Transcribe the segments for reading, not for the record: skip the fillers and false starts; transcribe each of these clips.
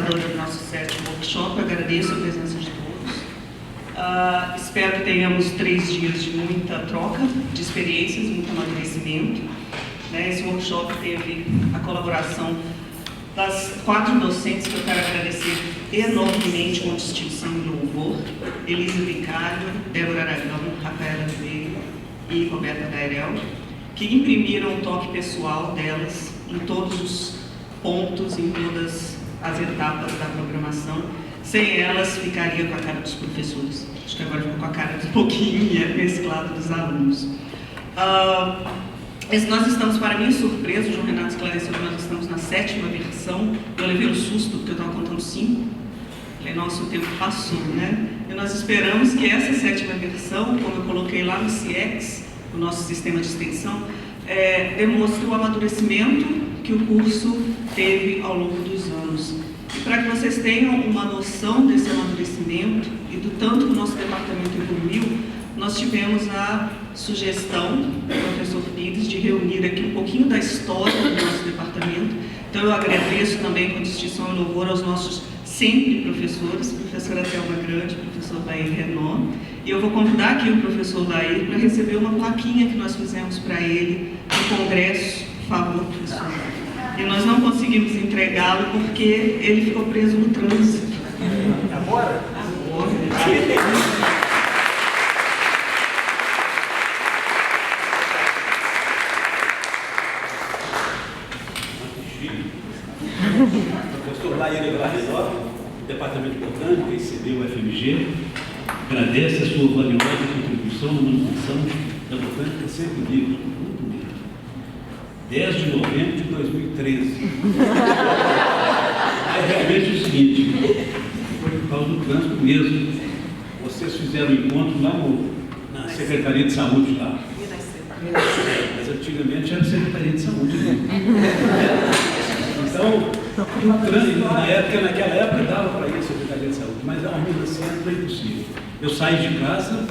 organizadora do nosso 7º workshop, agradeço a presença de todos. Espero que tenhamos 3 dias de muita troca de experiências, muito amadurecimento. Esse workshop teve a colaboração das 4 docentes que eu quero agradecer enormemente com distinção e louvor: Elisa Vicário, Débora Aragão, Rafaela Ribeiro e Roberta Dairel, que imprimiram o toque pessoal delas em todos os pontos, em todas as etapas da programação. Sem elas, ficaria com a cara dos professores. Acho que agora ficou com a cara um pouquinho mesclado dos alunos. Nós estamos, para minha surpresa, o João Renato esclareceu que nós estamos na 7ª versão. Eu levei um susto, porque eu estava contando 5. Falei, nosso tempo passou, né? E nós esperamos que essa 7ª versão, como eu coloquei lá no CIEX, o nosso sistema de extensão, demonstre o amadurecimento que o curso teve ao longo dos anos. E para que vocês tenham uma noção desse amadurecimento e do tanto que o nosso departamento evoluiu, nós tivemos a sugestão do professor Pires de reunir aqui um pouquinho da história do nosso departamento. Então eu agradeço também com distinção e louvor aos nossos sempre professores, professora Thelma Grande, professor Lair Renault, e eu vou convidar aqui o professor Lair para receber uma plaquinha que nós fizemos para ele no congresso. Por favor, professor. E nós não conseguimos entregá-lo porque ele ficou preso no trânsito. Agora? Professor Lair Renault, departamento botânico, que recebeu o FMG, agradece a sua valiosa contribuição na manutenção da botânica sempre livre, muito livre. 10 de novembro de 2013. É realmente o seguinte, foi por causa do trânsito mesmo. Vocês fizeram um encontro lá na Secretaria de Saúde lá. Mas antigamente era Secretaria de Saúde. Então, naquela época dava para ir à Secretaria de Saúde, mas a organização era impossível. Eu saí de casa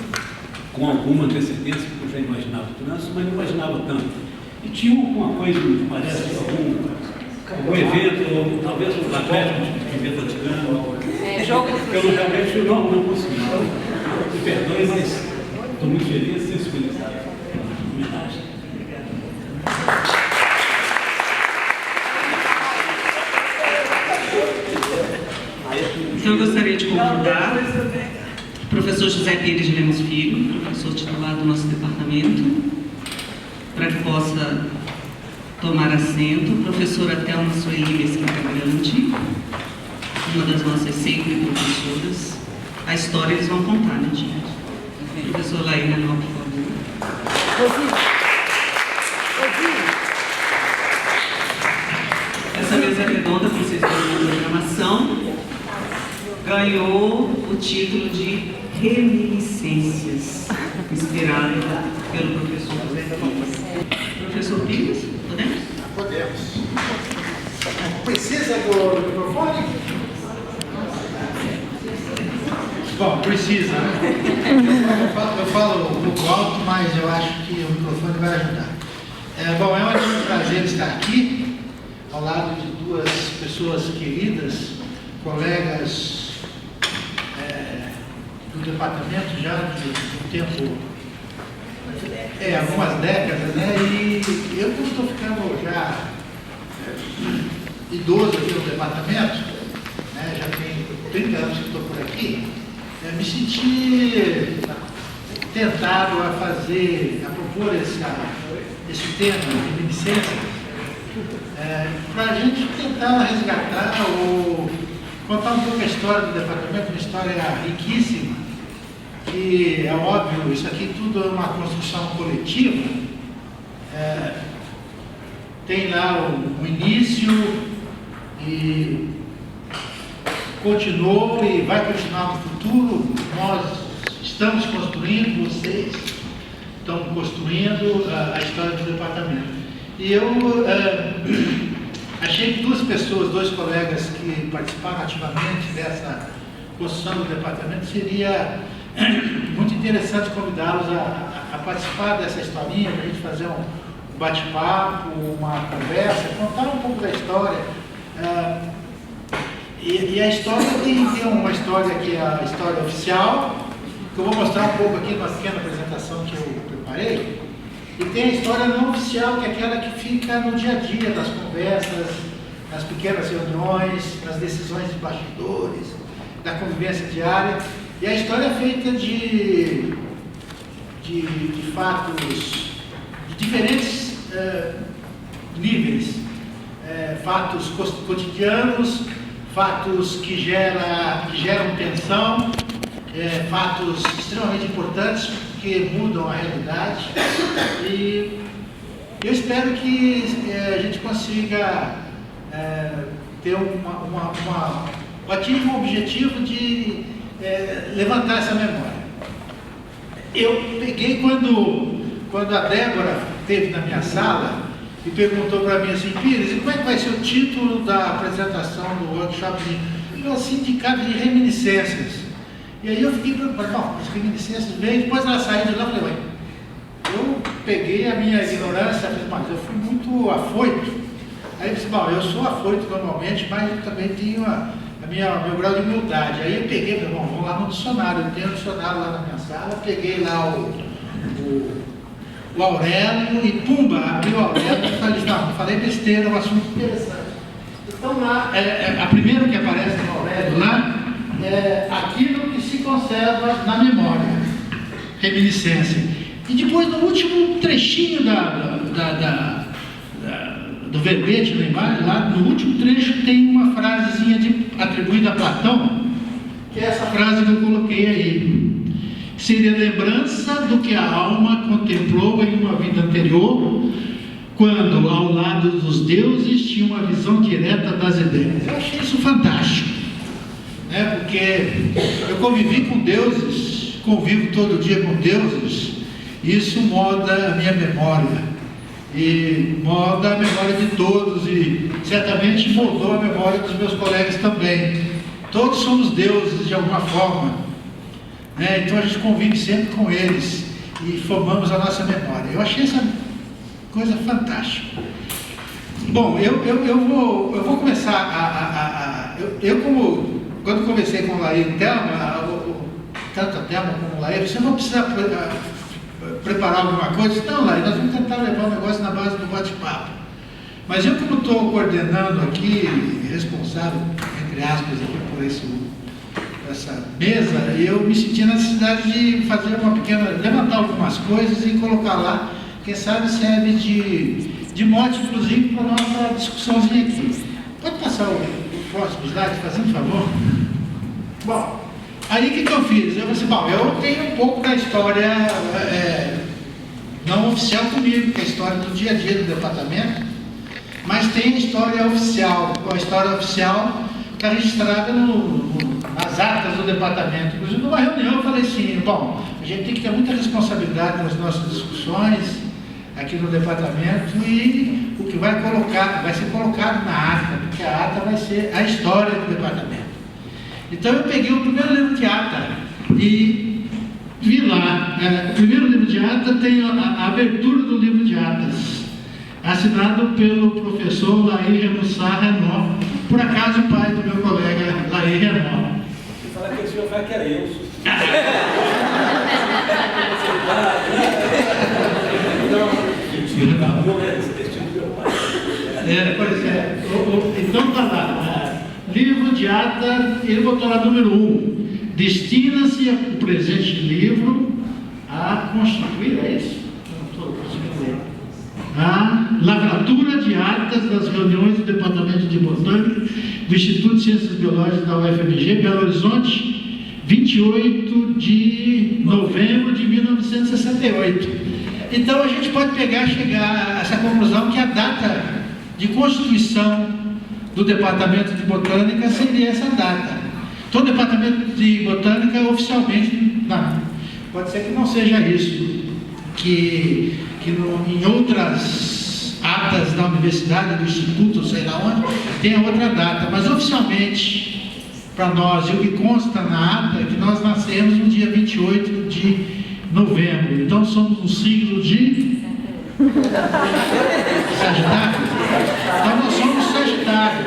com alguma antecedência, porque eu já imaginava o trânsito, mas não imaginava tanto. E tinha alguma coisa, me parece, algum evento, ou talvez um atlético de Via Vaticano. Eu realmente não consegui. Então, me perdoe, mas estou muito feliz de ter escolhido essa homenagem. Então eu gostaria de convidar o professor José Pires de Lemos Filho, professor titular do nosso departamento, para que possa tomar assento. Professora Thelma Sueli Mesquita Grande, uma das nossas sempre professoras. A história eles vão contar, né, gente? Professor Lair Renault, por favor. Essa mesa redonda, que vocês viram na programação, ganhou o título de Reminiscências, inspirado pelo professor José Pires. Professor Pires, podemos? Podemos. Precisa do microfone? Bom, precisa. Eu falo um pouco alto, mas eu acho que o microfone vai ajudar. Bom, é um prazer estar aqui, ao lado de 2 pessoas queridas, colegas do departamento já de um tempo, algumas décadas, né? E eu, como estou ficando já idoso aqui no departamento, né? Já tem 30 anos que estou por aqui, me senti tentado a propor esse tema de reminiscência, para a gente tentar resgatar ou contar um pouco a história do departamento, uma história riquíssima, que é óbvio, isso aqui tudo é uma construção coletiva, tem lá o início e continuou e vai continuar no futuro. Nós estamos construindo, vocês estão construindo a história do departamento. E eu achei que 2 pessoas, 2 colegas que participaram ativamente dessa construção do departamento, seria muito interessante convidá-los a participar dessa historinha, para a gente fazer um bate-papo, uma conversa, contar um pouco da história. E a história tem uma história que é a história oficial, que eu vou mostrar um pouco aqui numa pequena apresentação que eu preparei. E tem a história não oficial, que é aquela que fica no dia a dia das conversas, nas pequenas reuniões, nas decisões de bastidores, da convivência diária. E a história é feita de fatos de diferentes níveis, fatos cotidianos, fatos que geram tensão, fatos extremamente importantes que mudam a realidade. E eu espero que a gente consiga ter atingir um objetivo de levantar essa memória. Eu peguei quando a Débora esteve na minha sala e perguntou para mim assim: Pires, e como é que vai ser o título da apresentação do workshop? Eu sindicato de reminiscências. E aí eu fiquei preocupado, bom, as reminiscências veio, depois ela saiu de lá e falei, ué, eu peguei a minha ignorância, mas eu fui muito afoito. Aí eu disse, bom, eu sou afoito normalmente, mas eu também tenho meu grau de humildade. Aí eu peguei, falei, bom, vamos lá no dicionário, eu tenho um dicionário lá na minha sala, peguei lá o Aurélio e pumba, abri o Aurélio e falei, não, falei besteira, um assunto interessante. Então lá, a primeira que aparece no Aurélio lá, é aquilo que se conserva na memória, reminiscência. E depois, no último trechinho do verbete lá embaixo, lá no último trecho, tem uma frasezinha atribuída a Platão, que é essa frase que eu coloquei aí. Seria lembrança do que a alma contemplou em uma vida anterior, quando, ao lado dos deuses, tinha uma visão direta das ideias. Eu achei isso fantástico. Porque eu convivi com deuses, convivo todo dia com deuses, e isso molda a minha memória, e molda a memória de todos, e certamente moldou a memória dos meus colegas também. Todos somos deuses de alguma forma, então a gente convive sempre com eles, e formamos a nossa memória. Eu achei essa coisa fantástica. Bom, eu vou começar quando conversei com o Laí e Thelma, tanto a Thelma como o Laí, você não precisa preparar alguma coisa? Não, Laí, nós vamos tentar levar o negócio na base do bate-papo. Mas eu, como estou coordenando aqui, responsável, entre aspas, aqui por essa mesa, eu me senti na necessidade de fazer levantar algumas coisas e colocar lá, quem sabe serve de mote, inclusive, para a nossa discussãozinha aqui. Pode passar o próximo slide, fazendo favor? Bom, aí o que eu fiz? Eu falei assim, bom, eu tenho um pouco da história não oficial comigo, que é a história do dia a dia do departamento, mas tem a história oficial. A história oficial está registrada nas atas do departamento. Inclusive, numa reunião eu falei assim, bom, a gente tem que ter muita responsabilidade nas nossas discussões aqui no departamento, e o que vai ser colocado na ata, porque a ata vai ser a história do departamento. Então eu peguei o primeiro livro de ata e vi lá, o primeiro livro de ata tem a abertura do livro de atas, assinado pelo professor Laí Remussar Renó, por acaso o pai do meu colega Laí Renó. Você fala que o senhor fala que era eu. Pois é. Então está lá. Livro de ata, ele botou lá número 1. Destina-se o presente livro a constituir, é isso? Não estou conseguindo ler. A lavratura de atas das reuniões do Departamento de Botânica do Instituto de Ciências Biológicas da UFMG, Belo Horizonte, 28 de novembro de 1968. Então a gente pode chegar a essa conclusão que a data de constituição do Departamento de Botânica seria essa data. Então o Departamento de Botânica oficialmente, não, pode ser que não seja isso, que em outras atas da universidade, do instituto, sei lá onde, tenha outra data, mas oficialmente, para nós, e o que consta na ata é que nós nascemos no dia 28 de novembro, então somos um signo de Sagitário. Então nós somos Sagitário.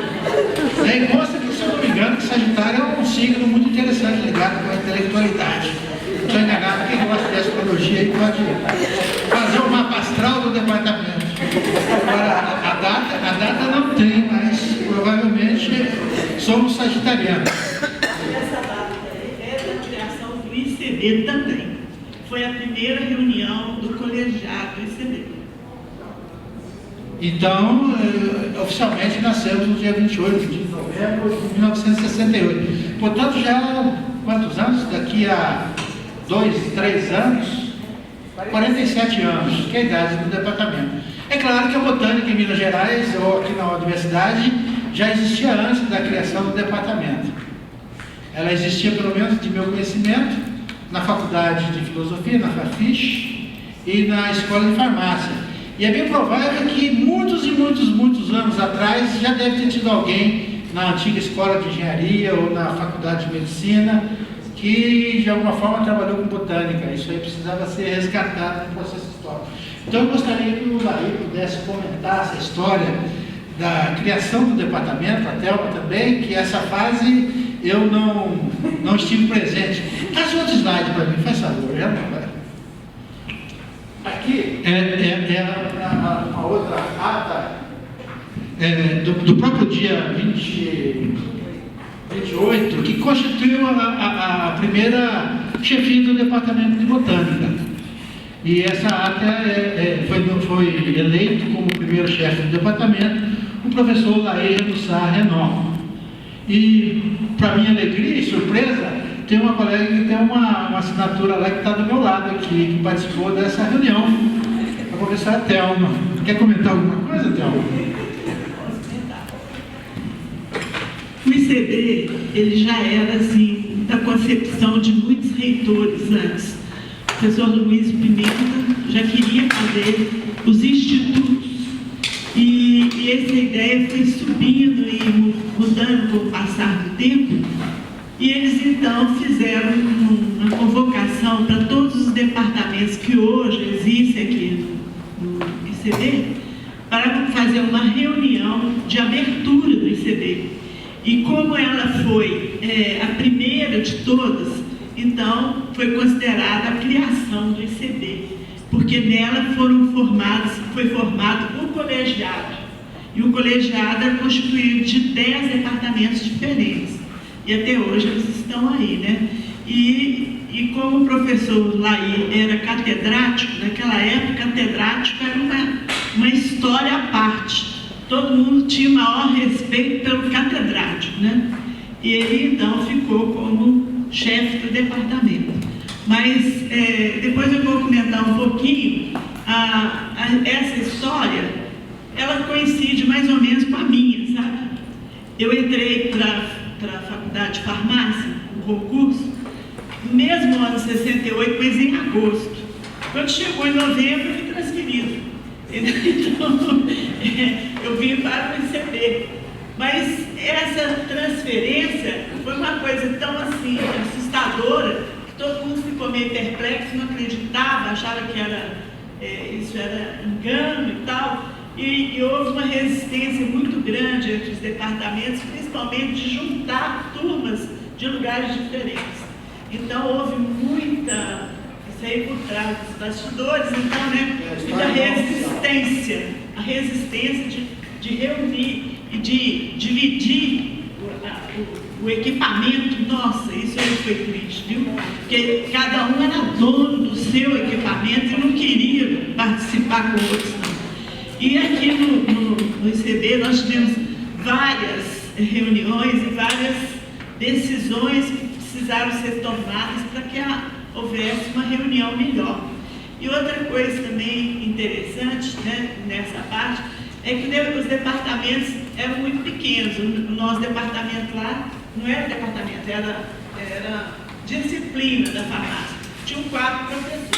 Aí consta que, se eu não me engano, Sagitário é um signo muito interessante, ligado com a intelectualidade. Não estou enganado, quem gosta de astrologia aí pode fazer o mapa astral do departamento. Agora, a data não tem, mas provavelmente somos sagitarianos. Essa data é da criação do ICB também. Foi a primeira reunião do colegiado do ICB. Então, oficialmente nascemos no dia 28 de novembro de 1968. Portanto, já quantos anos? Daqui a 2, 3 anos, 47 anos, que é a idade do departamento. É claro que a botânica em Minas Gerais, ou aqui na universidade, já existia antes da criação do departamento. Ela existia, pelo menos de meu conhecimento, na Faculdade de Filosofia, na FAFISH, e na Escola de Farmácia. E é bem provável que muitos e muitos anos atrás já deve ter tido alguém na antiga Escola de Engenharia ou na Faculdade de Medicina que de alguma forma trabalhou com botânica. Isso aí precisava ser resgatado no processo histórico. Então eu gostaria que o Laí pudesse comentar essa história da criação do departamento, a Thelma também, que essa fase eu não estive presente. Traz outro slide para mim, faz favor, já não vai. Aqui é uma outra ata do próprio dia 28, que constituiu a primeira chefia do Departamento de Botânica. E essa ata foi eleito como primeiro chefe do departamento o professor Laí Renussar Renault. E, para minha alegria e surpresa, tem uma colega que tem uma assinatura lá que está do meu lado aqui, que participou dessa reunião, a professora Thelma. Quer comentar alguma coisa, Thelma? O ICB, ele já era, assim, da concepção de muitos reitores antes. O professor Luiz Pimenta já queria fazer os institutos. E essa ideia foi subindo e mudando com o passar do tempo. E eles, então, fizeram uma convocação para todos os departamentos que hoje existem aqui no ICB, para fazer uma reunião de abertura do ICB. E como ela foi a primeira de todas, então foi considerada a criação do ICB, porque nela foi formado o colegiado. E o colegiado é constituído de 10 departamentos diferentes. E até hoje eles estão aí, né? E como o professor Laí era catedrático, naquela época, catedrático era uma história à parte. Todo mundo tinha o maior respeito pelo catedrático, né? E ele, então, ficou como chefe do departamento. Mas, depois eu vou comentar um pouquinho, essa história, ela coincide mais ou menos com a minha, sabe? Eu entrei para a faculdade de farmácia, no concurso, no mesmo ano de 68, mas em agosto. Quando chegou em novembro, eu fui transferido. Então, eu vim para o ICB. Mas essa transferência foi uma coisa tão assim, assustadora, que todo mundo ficou meio perplexo, não acreditava, achava que isso era engano e tal. E houve uma resistência muito grande entre os departamentos, principalmente de juntar turmas de lugares diferentes. Então houve muita, isso aí por trás dos bastidores, então, né, muita resistência, a resistência de reunir e de dividir o equipamento. Nossa, isso aí foi triste, viu? Porque cada um era dono do seu equipamento e não queria participar com outros, não. E aqui no ICB nós tivemos várias reuniões e várias decisões que precisaram ser tomadas para que houvesse uma reunião melhor. E outra coisa também interessante, né, nessa parte é que os departamentos eram muito pequenos. O nosso departamento lá não era departamento, era disciplina da farmácia. Tinham 4 professores.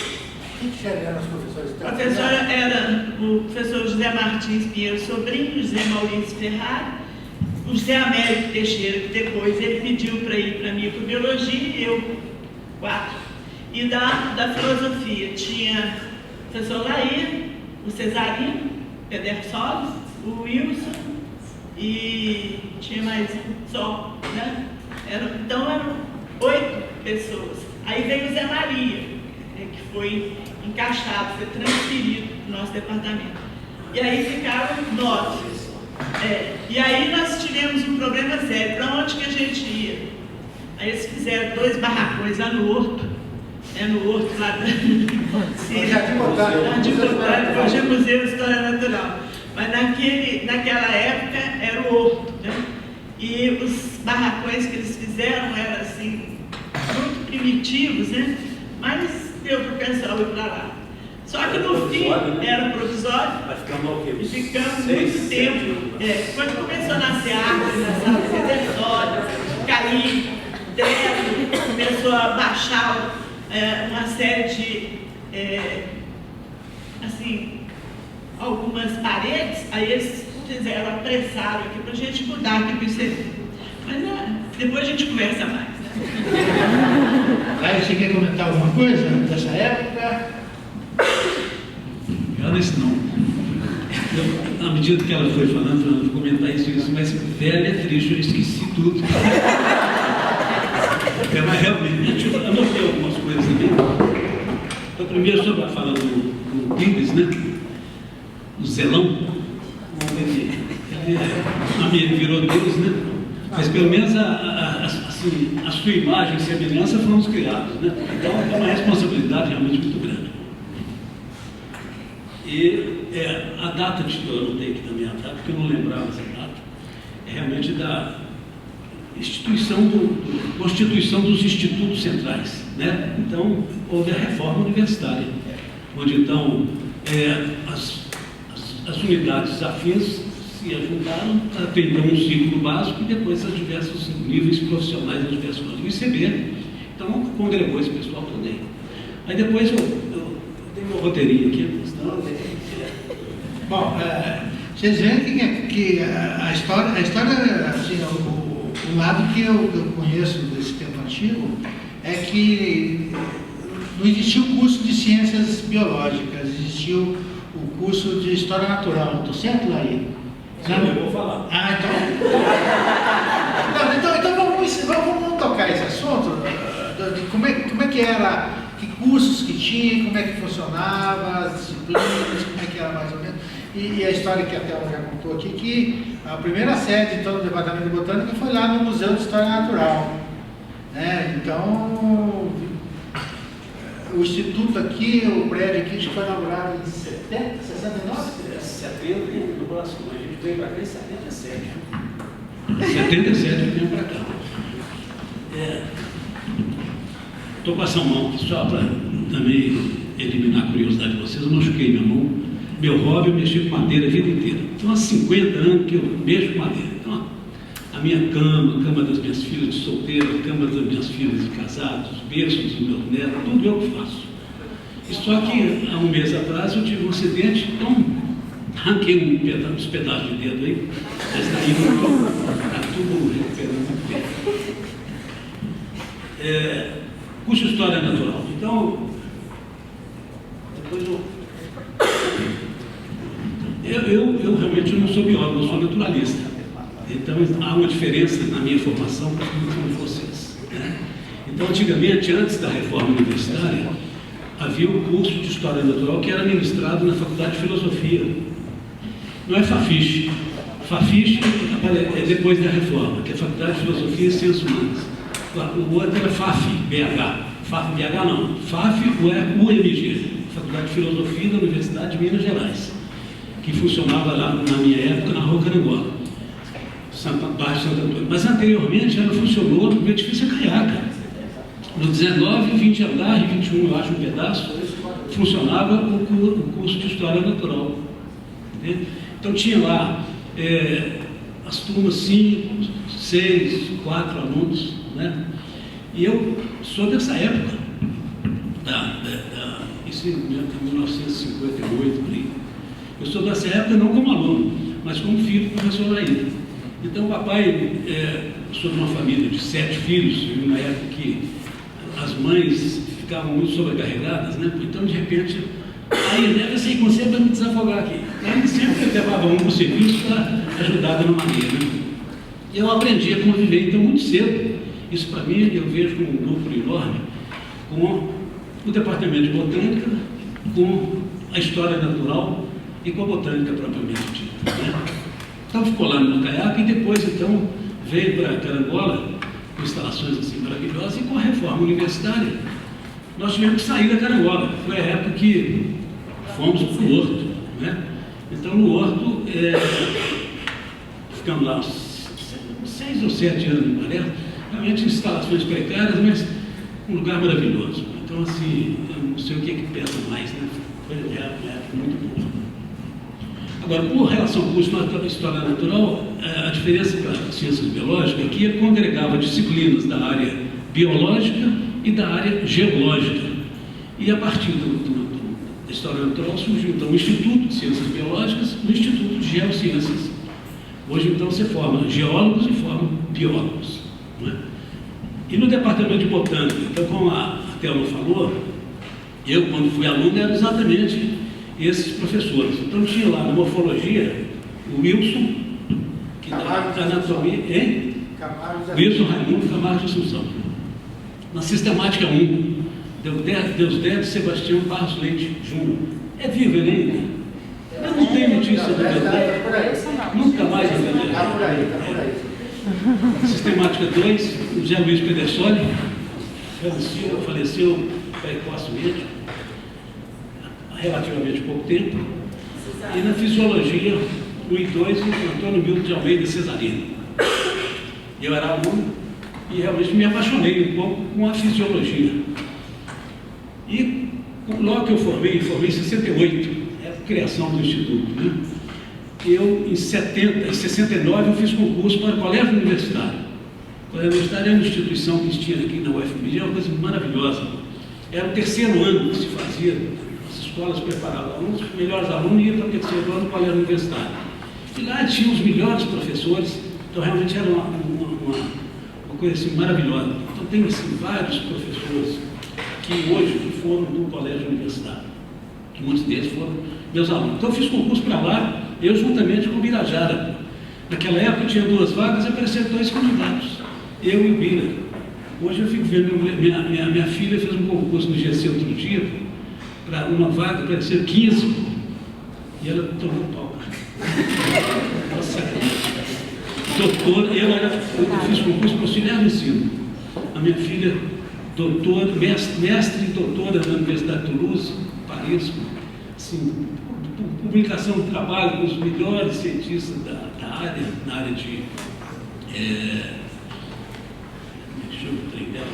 Quem eram os professores? A professora era o professor José Martins Pinheiro Sobrinho, José Maurício Ferrari, o José Américo Teixeira, que depois ele pediu para ir para a microbiologia, e eu, 4. E da filosofia tinha o professor Laí, o Cesarino, Pedersolis, o Wilson, e tinha mais só, né? Então eram 8 pessoas. Aí veio o Zé Maria, que foi encaixado, foi transferido para o nosso departamento. E aí ficaram 9. E aí nós tivemos um problema sério. Para onde que a gente ia? Aí eles fizeram 2 barracões lá no Horto. No Horto lá da Jardim Botânico. Hoje é Museu de História Natural. Mas naquela época era o Horto, né? E os barracões que eles fizeram eram assim, muito primitivos, né? Mas deu para o pessoal ir para lá. Só que no fim era provisório. E ficamos muito tempo. Quando começou a nascer árvore na sala de reservatório, cair, teto, começou a baixar uma série de, assim, algumas paredes, aí eles fizeram, apressaram aqui para a gente mudar aqui para o ICB. Mas depois a gente conversa mais. Aí você quer comentar alguma coisa dessa época? Nesse não. À medida que ela foi falando, eu vou comentar isso, mas velha é triste, eu esqueci tudo. Mas realmente, eu anotei algumas coisas também. Então, primeiro, sobre a fala do Pires, né? Do Zelão. Ele virou Deus, né? Mas pelo menos a sua imagem e semelhança foram os criados, né? Então é uma responsabilidade realmente muito grande. E a data que eu anotei aqui também, a data, porque eu não lembrava essa data, é realmente da constituição dos institutos centrais, né? Então houve a reforma universitária, onde então as unidades afins se juntaram para ter então um ciclo básico e depois os diversos níveis profissionais das diversas coisas. O ICB, então, congregou esse pessoal todo aí. Aí depois eu dei meu roteirinho aqui. Bom, vocês veem que a história assim, o lado que eu conheço desse tempo antigo é que não existia o curso de ciências biológicas, existia o curso de história natural. Estou certo, Laí? Eu vou falar. Então vamos tocar esse assunto. Como é que era, que cursos que tinha, como é que funcionava, as disciplinas, como é que era mais ou menos. E a história que até ela já contou aqui, que a primeira sede então, do Departamento de Botânica foi lá no Museu de História Natural. Né? Então, o instituto aqui, o prédio aqui, acho que foi inaugurado em 70, 69? 70 e no próximo, a gente veio para cá em 77. 77 eu venho para cá. Estou passando mão, só para também eliminar a curiosidade de vocês, eu machuquei minha mão. Meu hobby é mexer com madeira a vida inteira. Então, há 50 anos que eu mexo com madeira. Então, a minha cama, a cama das minhas filhas de solteiro, a cama das minhas filhas de casados, os berços dos meus netos, tudo eu que faço. E só que, há um mês atrás, eu tive um acidente, então, arranquei uns pedaços de dedo aí, mas daí está tudo recuperando muito bem. Curso de História Natural. Então, depois eu realmente não sou biólogo, eu sou naturalista. Então, há uma diferença na minha formação com vocês. Né? Então, antigamente, antes da reforma universitária, havia o curso de História Natural que era ministrado na Faculdade de Filosofia. Não é Fafiche. Fafiche é depois da reforma, que é a Faculdade de Filosofia e Ciências Humanas. O outro era FAF-BH. FAF-BH não. FAF-UMG, Faculdade de Filosofia da Universidade de Minas Gerais, que funcionava lá, na minha época, na Rua Carangola, bairro Santo Antônio. Mas anteriormente ela funcionou no edifício Caiaca. No 19, 20 andar e 21, eu acho, um pedaço, funcionava o curso de História Natural. Entende? Então tinha lá as turmas 5, 6, 4 alunos, né? E eu sou dessa época, isso em 1958, por aí. Eu sou dessa época não como aluno, mas como filho do professor Laí. Então, papai, eu sou de uma família de 7 filhos, na época que as mães ficavam muito sobrecarregadas, né? Então, de repente, aí leva esse conselho para me desafogar aqui. Aí sempre levava um para o serviço para ajudar da maneira. Né? E eu aprendi a conviver, então, muito cedo. Isso, para mim, eu vejo como um lucro enorme com o Departamento de Botânica, com a História Natural e com a Botânica propriamente dita, né? Então, ficou lá no Caiaque e depois, então, veio para Carangola, com instalações assim maravilhosas, e com a reforma universitária, nós tivemos que sair da Carangola. Foi a época que fomos para o Horto, né? Então, no Horto, ficamos lá uns 6 ou 7 anos, me parece, realmente instalações precárias, mas um lugar maravilhoso. Então, assim, eu não sei o que é que pesa mais, né? Foi uma época muito boa. Agora, com relação ao curso de História Natural, a diferença para as ciências biológicas é que congregava disciplinas da área biológica e da área geológica. E a partir da História Natural surgiu, então, o Instituto de Ciências Biológicas e o Instituto de Geociências. Hoje, então, você forma geólogos e forma biólogos, não é? E no Departamento de Botânica, então, como a Thelma falou, eu, quando fui aluno, era exatamente esses professores. Então, tinha lá na morfologia o Wilson, que dá anatomia, hein? Wilson Raimundo Camargo de Assunção. Na sistemática 1, Deusdedito Sebastião Barros Leite Júnior. É vivo ele ainda? Eu não tenho notícia do Deusdedito. Nunca mais eu vi. Está por aí. Sistemática 2, o José Luiz Pedersoli, faleceu precocemente, há relativamente pouco tempo. E na fisiologia, o I2, o Antônio Milton de Almeida Cesarino. Eu era aluno e realmente me apaixonei um pouco com a fisiologia. E logo que eu formei em 68, é a criação do Instituto, né? Eu, em 69, eu fiz concurso para o Colégio Universitário. O Colégio Universitário é uma instituição que tinha aqui na UFMG, é uma coisa maravilhosa. Era o 3º ano que se fazia, as escolas preparavam alunos, os melhores alunos iam para o 3º ano do Colégio Universitário. E lá tinha os melhores professores, então realmente era uma coisa assim maravilhosa. Então tem assim, vários professores que hoje foram do Colégio Universitário, que muitos deles foram meus alunos. Então eu fiz concurso para lá, eu juntamente com o Birajara. Naquela época tinha 2 vagas e apareceram 2 candidatos, eu e o Bira. Hoje eu fico vendo, minha filha fez um concurso no GC outro dia, para uma vaga, apareceram 15, e ela tomou pau. Nossa, doutora, eu fiz concurso para auxiliar no ensino. A minha filha, doutora, mestre e doutora da Universidade de Toulouse, Paris, assim, publicação de trabalho com os melhores cientistas da área, na área de deixa eu ver dela.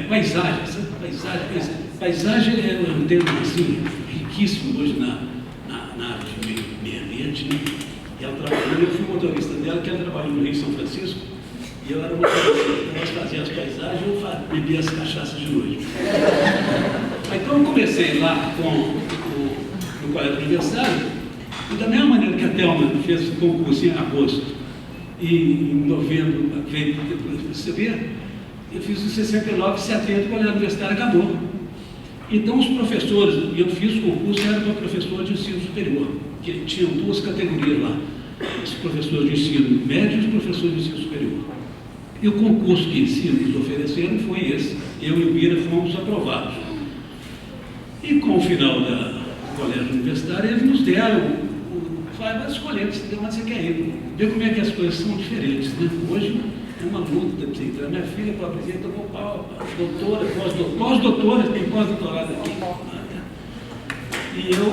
Paisagem, sabe? Paisagem é um termo assim, riquíssimo hoje na área de meio ambiente, né? E ela trabalhou, eu fui motorista dela, que ela trabalhou no Rio São Francisco, e eu era motorista, nós fazíamos as paisagens, eu bebia as cachaças de noite. Então eu comecei lá no Colégio Universitário, e da mesma maneira que a Thelma fez o concurso em agosto, e em novembro veio depois receber, eu fiz em 69, 70, o Colégio Universitário acabou. Então os professores, e eu fiz o concurso, era para professor de ensino superior, que tinham 2 categorias lá, os professores de ensino médio e os professores de ensino superior. E o concurso que nos ofereceram foi esse. Eu e o Bira fomos aprovados. E com o final do Colégio Universitário, eles nos deram, vai escolher onde você quer ir. Ver como é que as coisas são diferentes, né? Hoje é uma luta. A minha filha, pobrezinha, tomou pau, doutora, pós-doutora, tem pós-doutorado aqui. E eu,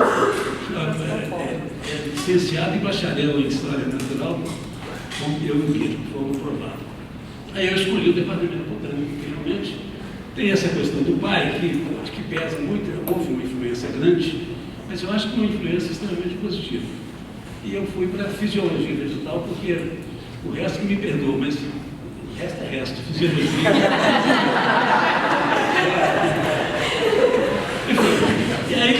licenciado e bacharel em História Natural, eu e o Bira fomos aprovados. Aí eu escolhi o Departamento Botânico, que realmente tem essa questão do pai, que pesa muito, houve uma influência grande, mas eu acho que uma influência extremamente positiva. E eu fui para a Fisiologia Vegetal, porque o resto que me perdoa, mas o resto é resto, Fisiologia. E aí,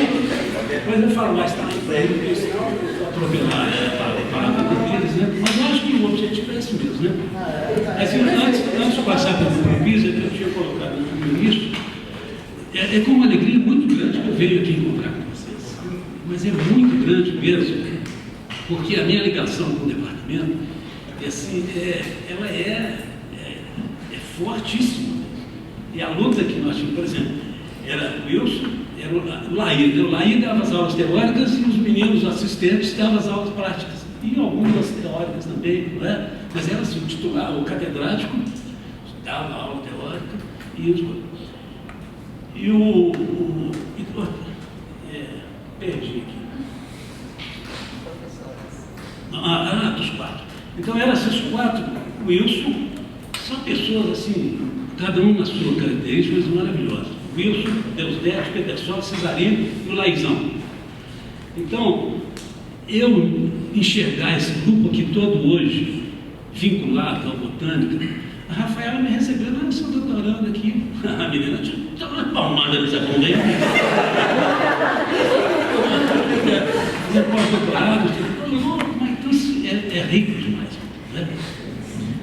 depois eu falo mais também para ele, porque atropelar a palavra deles, né? Mas eu acho que o objetivo é esse mesmo, né? Assim, antes de passar pela entrevista, que eu tinha colocado no início, é com uma alegria muito grande que eu venho aqui encontrar com vocês. Mas é muito grande mesmo, porque a minha ligação com o departamento, assim, ela é fortíssima. E a luta que nós tínhamos, por exemplo, era o Wilson, era o Laí. O Laí dava as aulas teóricas e os meninos assistentes davam as aulas práticas. E algumas teóricas também, não é? Mas era assim, o titular, o catedrático dava a aula teórica perdi aqui. Dos 4. Então eram esses 4, o Wilson, são pessoas assim, cada um na sua característica, mas maravilhosas. Wilson, Deusdete, Peterson, Cesarino e o Laizão. Então, eu enxergar esse grupo aqui todo hoje, vinculado à botânica, a Rafaela me recebeu, não, sou doutorando aqui. A menina tinha uma palmada nessa bunda aí. Pós-doutorado, mas então isso é rico demais. Né?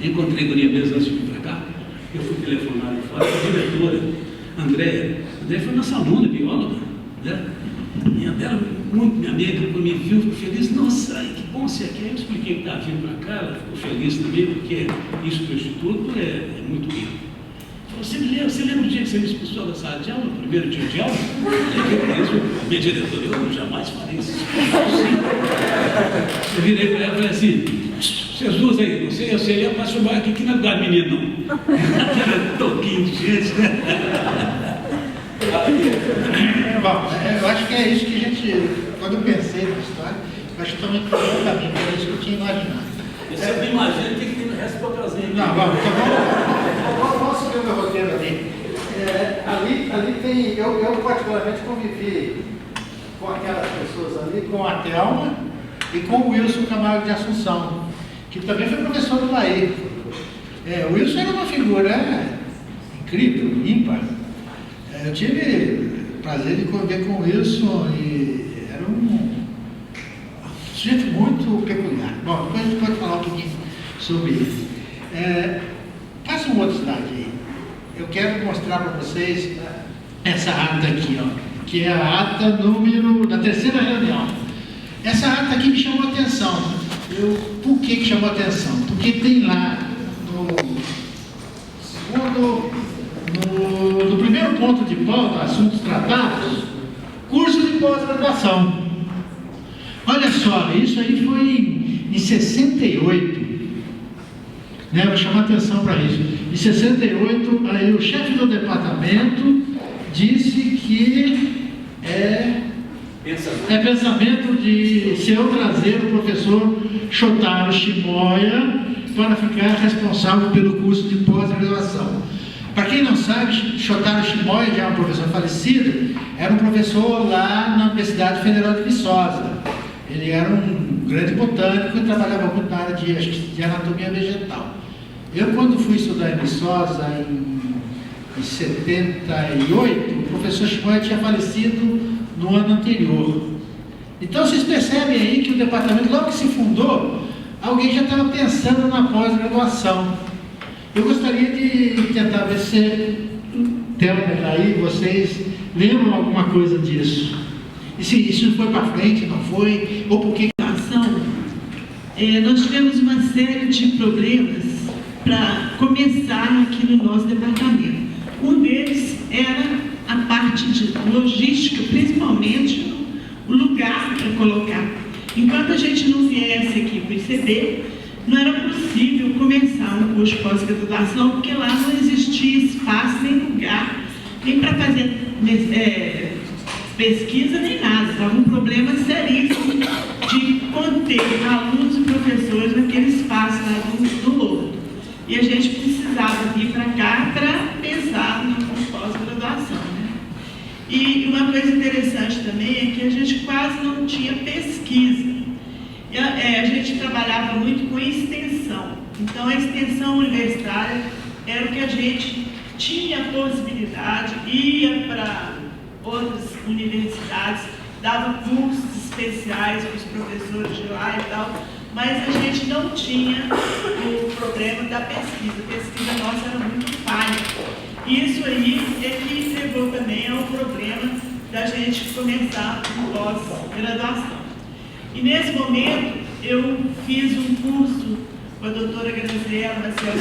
Encontrei com a minha mesa antes de vir para cá, eu fui telefonar de fora, a diretora, Andréia foi nossa aluna, bióloga, né? E a dela, muito minha amiga, quando me viu, ficou feliz. Nossa, que bom você aqui. Eu expliquei que estava vindo para cá, ela ficou feliz também, porque isso do Instituto é muito rico. Você lembra do dia que você me expulsou da sala de aula, no primeiro dia de aula? Minha diretora, eu jamais farei isso. Eu virei para ela e falei assim, vocês duas aí, eu seria para chamar aqui não é lugar menino, não. Aquela toquinho de gente, né? Bom, eu acho que é isso que a gente, quando eu pensei na história, eu acho que também foi o caminho, era isso que eu tinha imaginado. Você me imagina o que tem no resto para trazer. Não, vamos seguir o meu roteiro ali. Ali tem, eu particularmente convivi com aquelas pessoas ali, com a Thelma e com o Wilson Camargo de Assunção, que também foi professor do Laí. O Wilson era uma figura incrível, ímpar. Eu tive o prazer de conviver com o Wilson e era um sujeito muito peculiar. Bom, depois a gente pode falar um pouquinho sobre isso. Passa um outro slide aí. Eu quero mostrar para vocês essa ata aqui, ó, que é a ata número da terceira reunião. Essa ata aqui me chamou a atenção. Por que chamou a atenção? Porque tem lá no primeiro ponto de pauta, assuntos tratados, curso de pós-graduação. Olha só, isso aí foi em 68, né? Vou chamar atenção para isso. Em 68, aí o chefe do departamento disse que é pensamento de seu trazer o professor Shotaro Shimoya para ficar responsável pelo curso de pós-graduação. Para quem não sabe, Shotaro Shimoya, já é um professor falecido, era um professor lá na Universidade Federal de Viçosa. Ele era um grande botânico e trabalhava muito na área de anatomia vegetal. Eu, quando fui estudar em Viçosa, em 78, o professor Shimoya tinha falecido no ano anterior. Então, vocês percebem aí que o departamento, logo que se fundou, alguém já estava pensando na pós-graduação. Eu gostaria de tentar ver se Thelma aí, vocês lembram alguma coisa disso. E se isso foi para frente, não foi, ou por que? Nós tivemos uma série de problemas para começar aqui no nosso departamento. Um deles era a parte de logística, principalmente o lugar para colocar. Enquanto a gente não viesse aqui para o ICB, não era possível começar um curso de pós-graduação, porque lá não existia espaço, nem lugar, nem para fazer pesquisa, nem nada. Estava um problema seríssimo de conter alunos e professores naquele espaço lá do Lodo. E a gente precisava vir para cá para pensar no pós-graduação. Né? E uma coisa interessante também é que a gente quase não tinha pesquisa. A gente trabalhava muito com extensão. Então, a extensão universitária era o que a gente tinha possibilidade, ia para outras universidades, dava cursos especiais para os professores de lá e tal, mas a gente não tinha o problema da pesquisa. A pesquisa nossa era muito falha. Isso aí é que levou também ao problema da gente começar o pós-graduação. E nesse momento, eu fiz um curso com a doutora Graziela Marcelo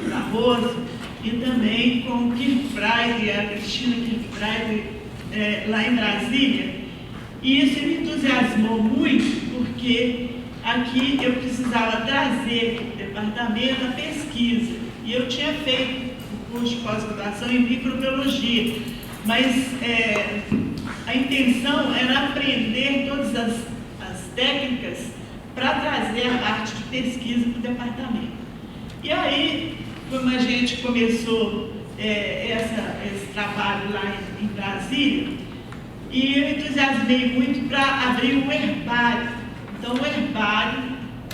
Barroso e também com o Kirchfried, a Cristina Kirchfried, lá em Brasília. E isso me entusiasmou muito, porque aqui eu precisava trazer o departamento à pesquisa. E eu tinha feito o curso de pós-graduação em microbiologia, mas a intenção era aprender todas as técnicas para trazer a parte de pesquisa para o departamento. E aí, como a gente começou esse trabalho lá em Brasília, e eu entusiasmei muito para abrir um herbário. Então, o herbário,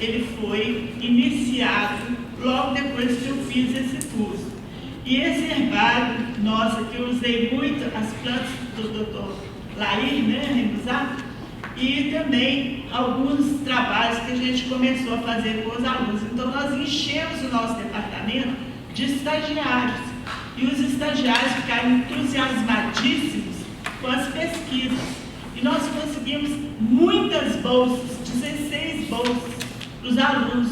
ele foi iniciado logo depois que eu fiz esse curso. E esse herbário, nossa, que eu usei muito as plantas do Dr. Lair, né, e também alguns trabalhos que a gente começou a fazer com os alunos. Então, nós enchemos o nosso departamento de estagiários. E os estagiários ficaram entusiasmadíssimos com as pesquisas. E nós conseguimos muitas bolsas, 16 bolsas, para os alunos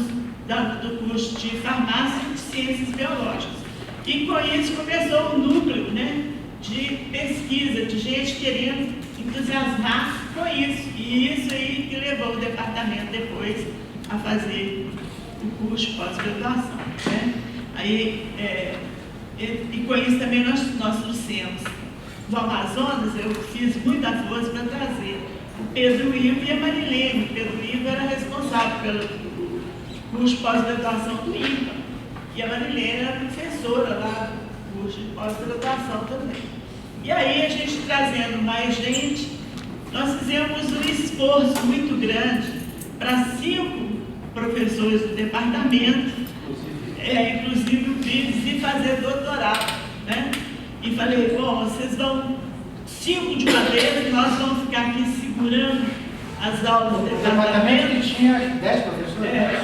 do curso de farmácia e de ciências biológicas. E com isso começou um núcleo, né, de pesquisa, de gente querendo entusiasmar com isso. E isso aí que levou o departamento depois a fazer o curso de pós-graduação, né? Aí, e com isso também nós trouxemos do Amazonas, eu fiz muita força para trazer o Pedro Ivo e a Marilene. O Pedro Ivo era responsável pelo curso de pós-graduação do IPA e a Marilene era professora lá do curso de pós-graduação também. E aí a gente trazendo mais gente, nós fizemos um esforço muito grande para 5 professores do departamento, inclusive o Pires, e fazer doutorado, né? E falei, bom, vocês vão 5 de uma vez e nós vamos ficar aqui segurando as aulas do departamento. Que tinha 10 professores.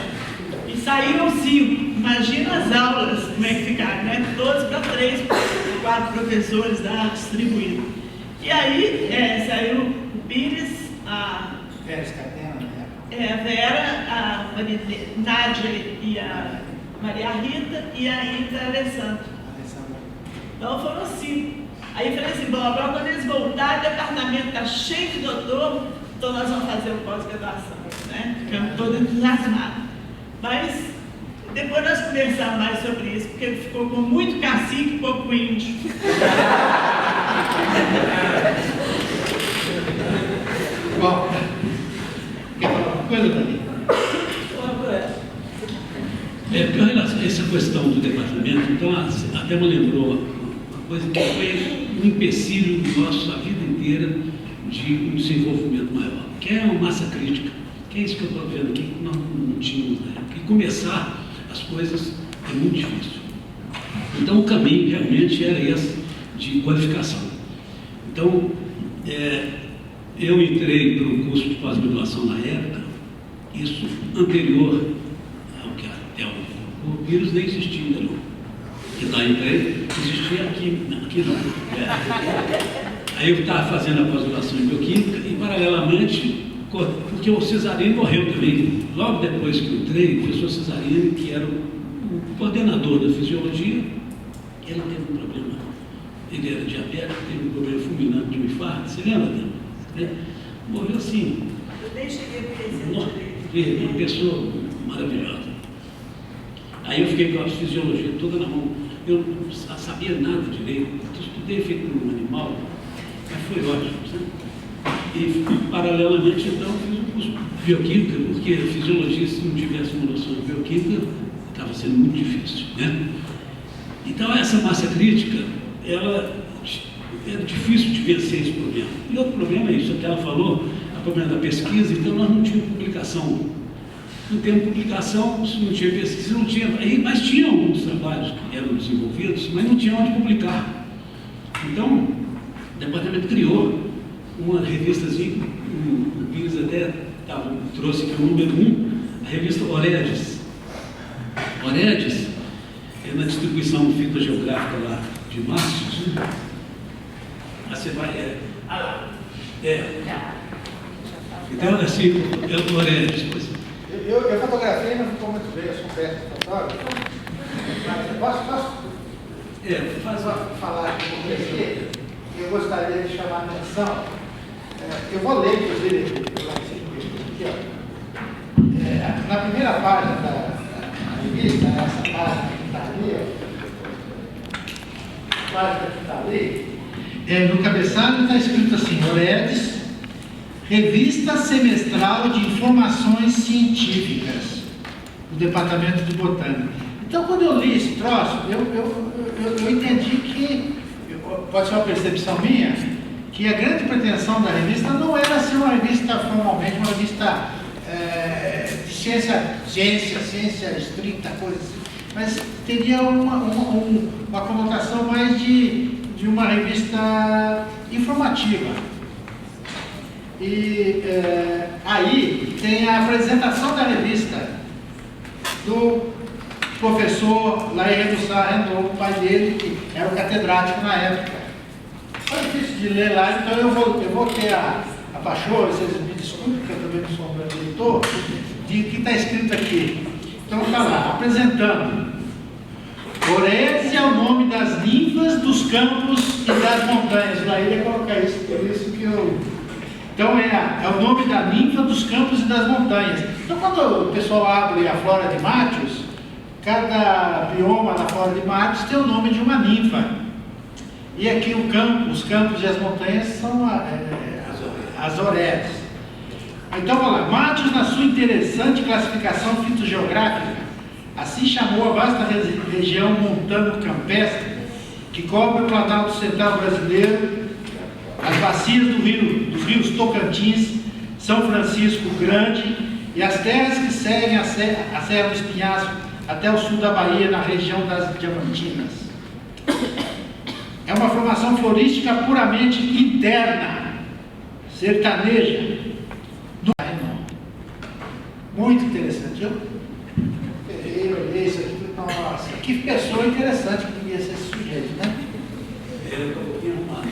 E saíram 5. Imagina as aulas, como é que ficaram, né? Todos para 3, 4 professores lá distribuídos. E aí saiu o Pires, a Vera, a Nádia e a Maria Rita e ainda a Alessandra. Então foram 5. Aí eu falei assim, bom, agora quando eles voltarem, o departamento está cheio de doutor, então nós vamos fazer o pós-graduação, né? Ficamos todos entusiasmados. Mas depois nós conversamos mais sobre isso, porque ele ficou com muito cacique e pouco índio. Bom, quer falar uma coisa, Dani? Com relação a essa questão do departamento, então, até me lembrou uma coisa que foi um empecilho nosso a vida inteira de um desenvolvimento maior, que é uma massa crítica, que é isso que eu estou vendo aqui, que nós não tínhamos na época. E começar as coisas é muito difícil. Então, o caminho realmente era esse de qualificação. Então, eu entrei para um curso de pós-graduação na época, isso anterior ao que até o vírus nem existia ainda não. E lá entrei, existia aqui não. Aí eu estava fazendo a pós-graduação em bioquímica e, paralelamente, porque o Cesarini morreu também. Logo depois que eu entrei, o professor Cesarini, que era o coordenador da fisiologia, ele teve um problema. Ele era diabético, teve um problema fulminante de um infarto. Você lembra dele? Morreu assim. Eu nem cheguei a conhecer. Uma pessoa maravilhosa. Aí eu fiquei com a fisiologia toda na mão. Eu não sabia nada direito. Eu estudei feito por um animal, mas foi ótimo. Sabe? E paralelamente, então, fiz um curso de bioquímica, porque a fisiologia, se não tivesse uma noção de bioquímica, estava sendo muito difícil, né? Então, essa massa crítica, ela era difícil de vencer esse problema. E outro problema é isso, até ela falou, o problema da pesquisa, então nós não tínhamos publicação. Não temos publicação, se não tinha pesquisa, não tinha. Mas tinha alguns trabalhos que eram desenvolvidos, mas não tinha onde publicar. Então, o departamento criou uma revistazinha, o Pires até trouxe aqui o número 1, a revista Oredes. Oredes é na distribuição fitogeográfica lá de Márcio, né? Aí você vai. Então, assim, Oredes, Eu fotografei, mas não ficou muito bem, eu sou um péssimo fotógrafo. Mas eu posso falar aqui com você? Eu gostaria de chamar a atenção. Eu vou ler, inclusive, aqui, ó. Na primeira página da revista, essa página que está ali, ó. Página que está ali. No cabeçalho está escrito assim: Oredes, Revista Semestral de Informações Científicas, do Departamento de Botânica. Então, quando eu li esse troço, eu entendi que, pode ser uma percepção minha, que a grande pretensão da revista não era ser uma revista formalmente, uma revista de ciência estrita, coisa assim, mas teria uma conotação mais de uma revista informativa. E aí tem a apresentação da revista do professor Laí Renaud, o pai dele, que era o catedrático na época. Foi difícil de ler lá, então eu vou ter a paixão, vocês me desculpem, porque eu também não sou um grande leitor, de que está escrito aqui. Então está lá, apresentando. Oredes é o nome das ninfas dos campos e das montanhas. Lá ele ia colocar isso, por isso que eu... Então é o nome da ninfa dos campos e das montanhas. Então quando o pessoal abre a flora de Matheus, cada bioma da flora de Matheus tem o nome de uma ninfa. E aqui os campos e as montanhas são as Oredes. Então vamos lá. Matheus, na sua interessante classificação fitogeográfica, assim chamou a vasta região montano-campestre que cobre o Planalto Central brasileiro, as bacias dos rios Tocantins, São Francisco Grande e as terras que seguem a Serra do Espinhaço até o sul da Bahia, na região das Diamantinas. É uma formação florística puramente interna, sertaneja, do Renaud. Muito interessante. Eu olhei isso aqui, nossa, que pessoa interessante que devia ser esse sujeito, né? Eu estou um pouquinho arrumado.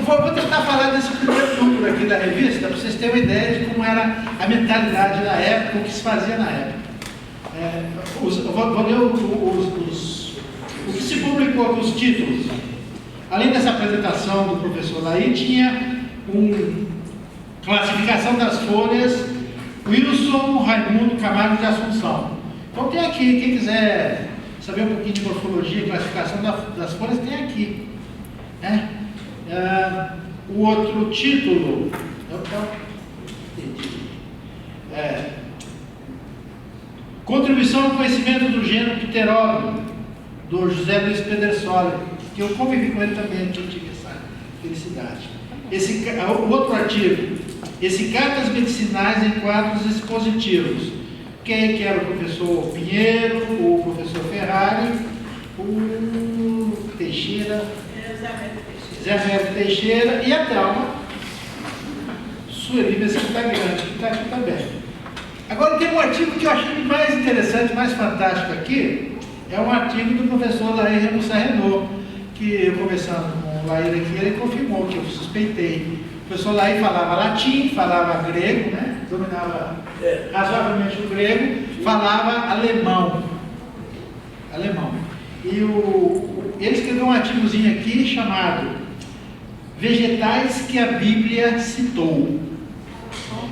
Vou tentar falar desse primeiro número aqui da revista, para vocês terem uma ideia de como era a mentalidade da época, o que se fazia na época. Vou ler o que se publicou dos títulos. Além dessa apresentação do professor Laí, tinha classificação das folhas Wilson Raimundo Camargo de Assunção. Então tem aqui, quem quiser saber um pouquinho de morfologia e classificação das folhas, tem aqui. O outro título, Contribuição ao conhecimento do gênero Pteródon, do José Luiz Pedersoli, que eu convivi com ele também, que eu tive essa felicidade. O outro artigo, Cartas medicinais em quadros expositivos. Quem que era o professor Pinheiro, o professor Ferrari, o Teixeira, Zé Roberto Teixeira e a Thelma Sueli, esse que está grande, que está aqui também. Agora tem um artigo que eu achei mais interessante, mais fantástico aqui, é um artigo do professor Laí Renaud, que eu conversando com o Laí aqui, ele confirmou que eu suspeitei. O professor Laí falava latim, falava grego, né? Dominava razoavelmente o grego, falava alemão. E ele escreveu um artigozinho aqui chamado Vegetais que a Bíblia citou.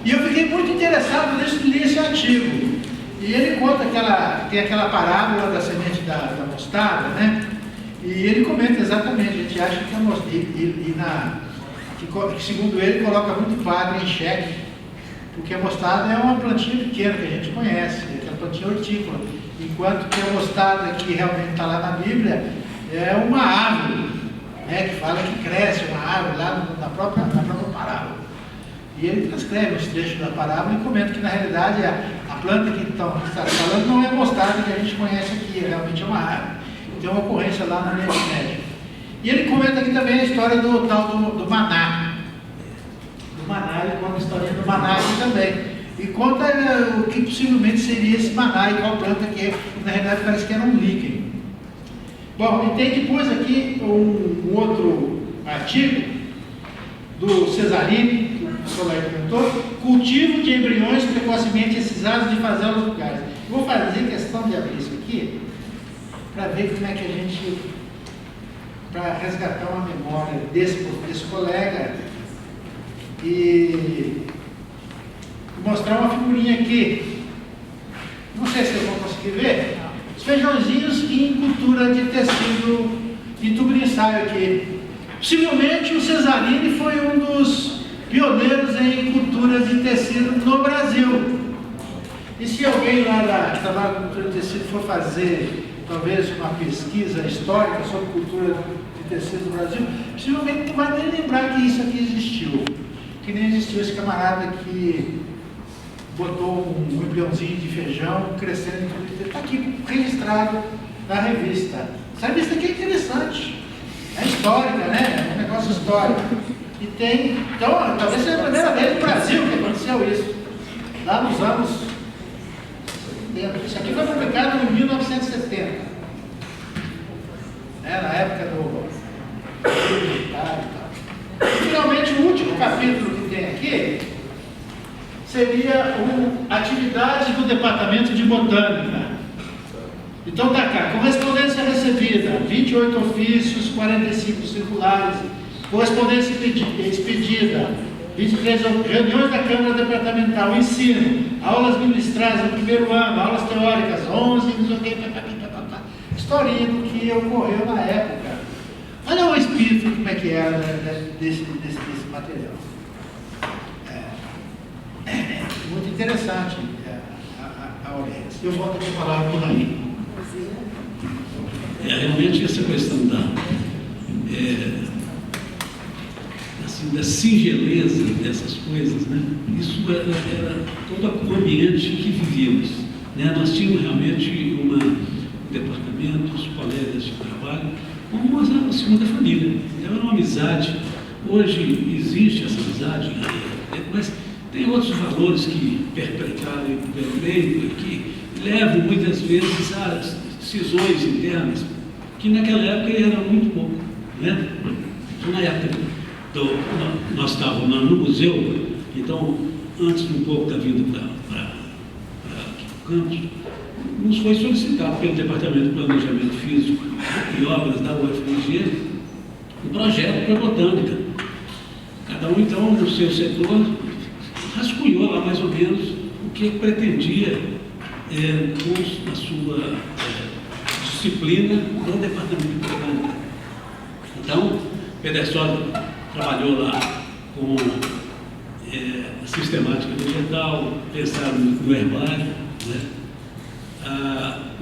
E eu fiquei muito interessado nisso, li esse artigo. E ele conta tem aquela parábola da semente da mostarda, né? E ele comenta exatamente, a gente acha que a mostarda, que segundo ele coloca muito padre em xeque, porque a mostarda é uma plantinha pequena que a gente conhece, é aquela plantinha hortícola, enquanto que a mostarda que realmente está lá na Bíblia é uma árvore, né, que fala que cresce uma árvore lá na própria parábola. E ele transcreve os trechos da parábola e comenta que na realidade a planta que está falando não é a mostarda que a gente conhece aqui, realmente é uma árvore. Tem uma ocorrência lá no Oriente Médio. E ele comenta aqui também a história do tal do maná. Do maná, ele conta a historinha do maná aqui também. E conta o que possivelmente seria esse maná e qual planta que é. Na realidade parece que era um líquen. Bom, e tem depois aqui um outro artigo do Cesarini, que o professor Laí comentou, cultivo de embriões precocemente excisados de fazelas locais. Eu vou fazer questão de abrir isso aqui, para ver como é que a gente, para resgatar uma memória desse colega e mostrar uma figurinha aqui. Não sei se vocês vão conseguir ver. Os feijãozinhos em cultura de tecido de tubo de ensaio aqui. Possivelmente o Cesarini foi um dos pioneiros em cultura de tecido no Brasil. E se alguém lá que trabalha com cultura de tecido for fazer talvez uma pesquisa histórica sobre cultura de tecido no Brasil, possivelmente não vai nem lembrar que isso aqui existiu. Que nem existiu esse camarada que botou um embriãozinho de feijão crescendo em tudo. Está aqui registrado na revista. Essa revista aqui é interessante. É histórica, né? É um negócio histórico. E tem. Então, talvez seja a primeira vez no Brasil que aconteceu isso. Lá nos anos 70. Isso aqui foi publicado em 1970. Na época do militar e tal. E, finalmente, o último capítulo que tem aqui seria atividades do Departamento de Botânica. Então está cá, correspondência recebida, 28 ofícios, 45 circulares, correspondência expedida, 23 reuniões da Câmara Departamental, ensino, aulas ministradas no primeiro ano, aulas teóricas, 11, não sei o que, historinha do que ocorreu na época. Olha o espírito, como é que era desse material. Muito interessante a Aurélia. Eu volto aqui a falar por aí. Realmente essa questão da singeleza dessas coisas, né? Isso era todo o ambiente em que vivíamos, né? Nós tínhamos realmente um departamento, os colegas de trabalho, como uma segunda família. Então era uma amizade. Hoje existe essa amizade, mas tem outros valores que perpetraram pelo meio, que levam muitas vezes a cisões internas, que naquela época eram muito pouco, né? Na época nós estávamos no museu, então, antes um pouco da vinda para o campus, nos foi solicitado pelo Departamento de Planejamento Físico e Obras da UFMG um projeto para a botânica. Cada um, então, no seu setor, rascunhou lá mais ou menos o que pretendia com a sua disciplina do Departamento de Botânica. Então, Pedersoli trabalhou lá com a sistemática vegetal, pensado no herbário, né?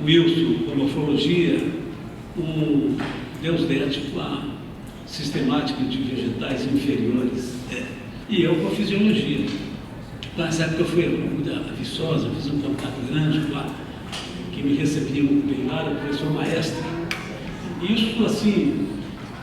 Wilson com a morfologia, o Deusdete com a sistemática de vegetais inferiores, e eu com a fisiologia. Nessa época eu fui a Viçosa, fiz um contato grande lá, que me recebia muito bem lá, era o professor maestro. Isso, assim,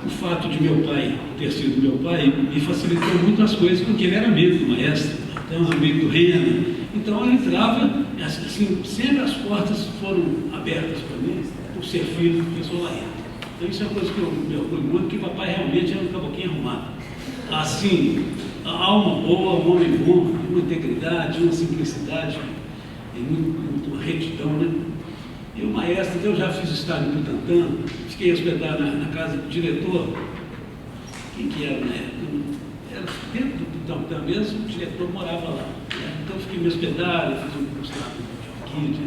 o fato de meu pai ter sido meu pai me facilitou muito as coisas, porque ele era amigo do maestro, então amigo do Rena. Então eu entrava, assim, sempre as portas foram abertas para mim, por ser filho do professor Laeta. Então isso é uma coisa que eu me orgulho muito, que papai realmente era um caboclinho arrumado. Assim, a alma boa, um homem bom, uma integridade, uma simplicidade, e muito retidão, né? E o maestro, eu já fiz estágio em Butantã, fiquei hospedado na casa do diretor, quem que era na época? Era dentro do Butantã mesmo, o diretor morava lá. Né? Então fiquei me hospedado, fiz um curso lá no Orquídea.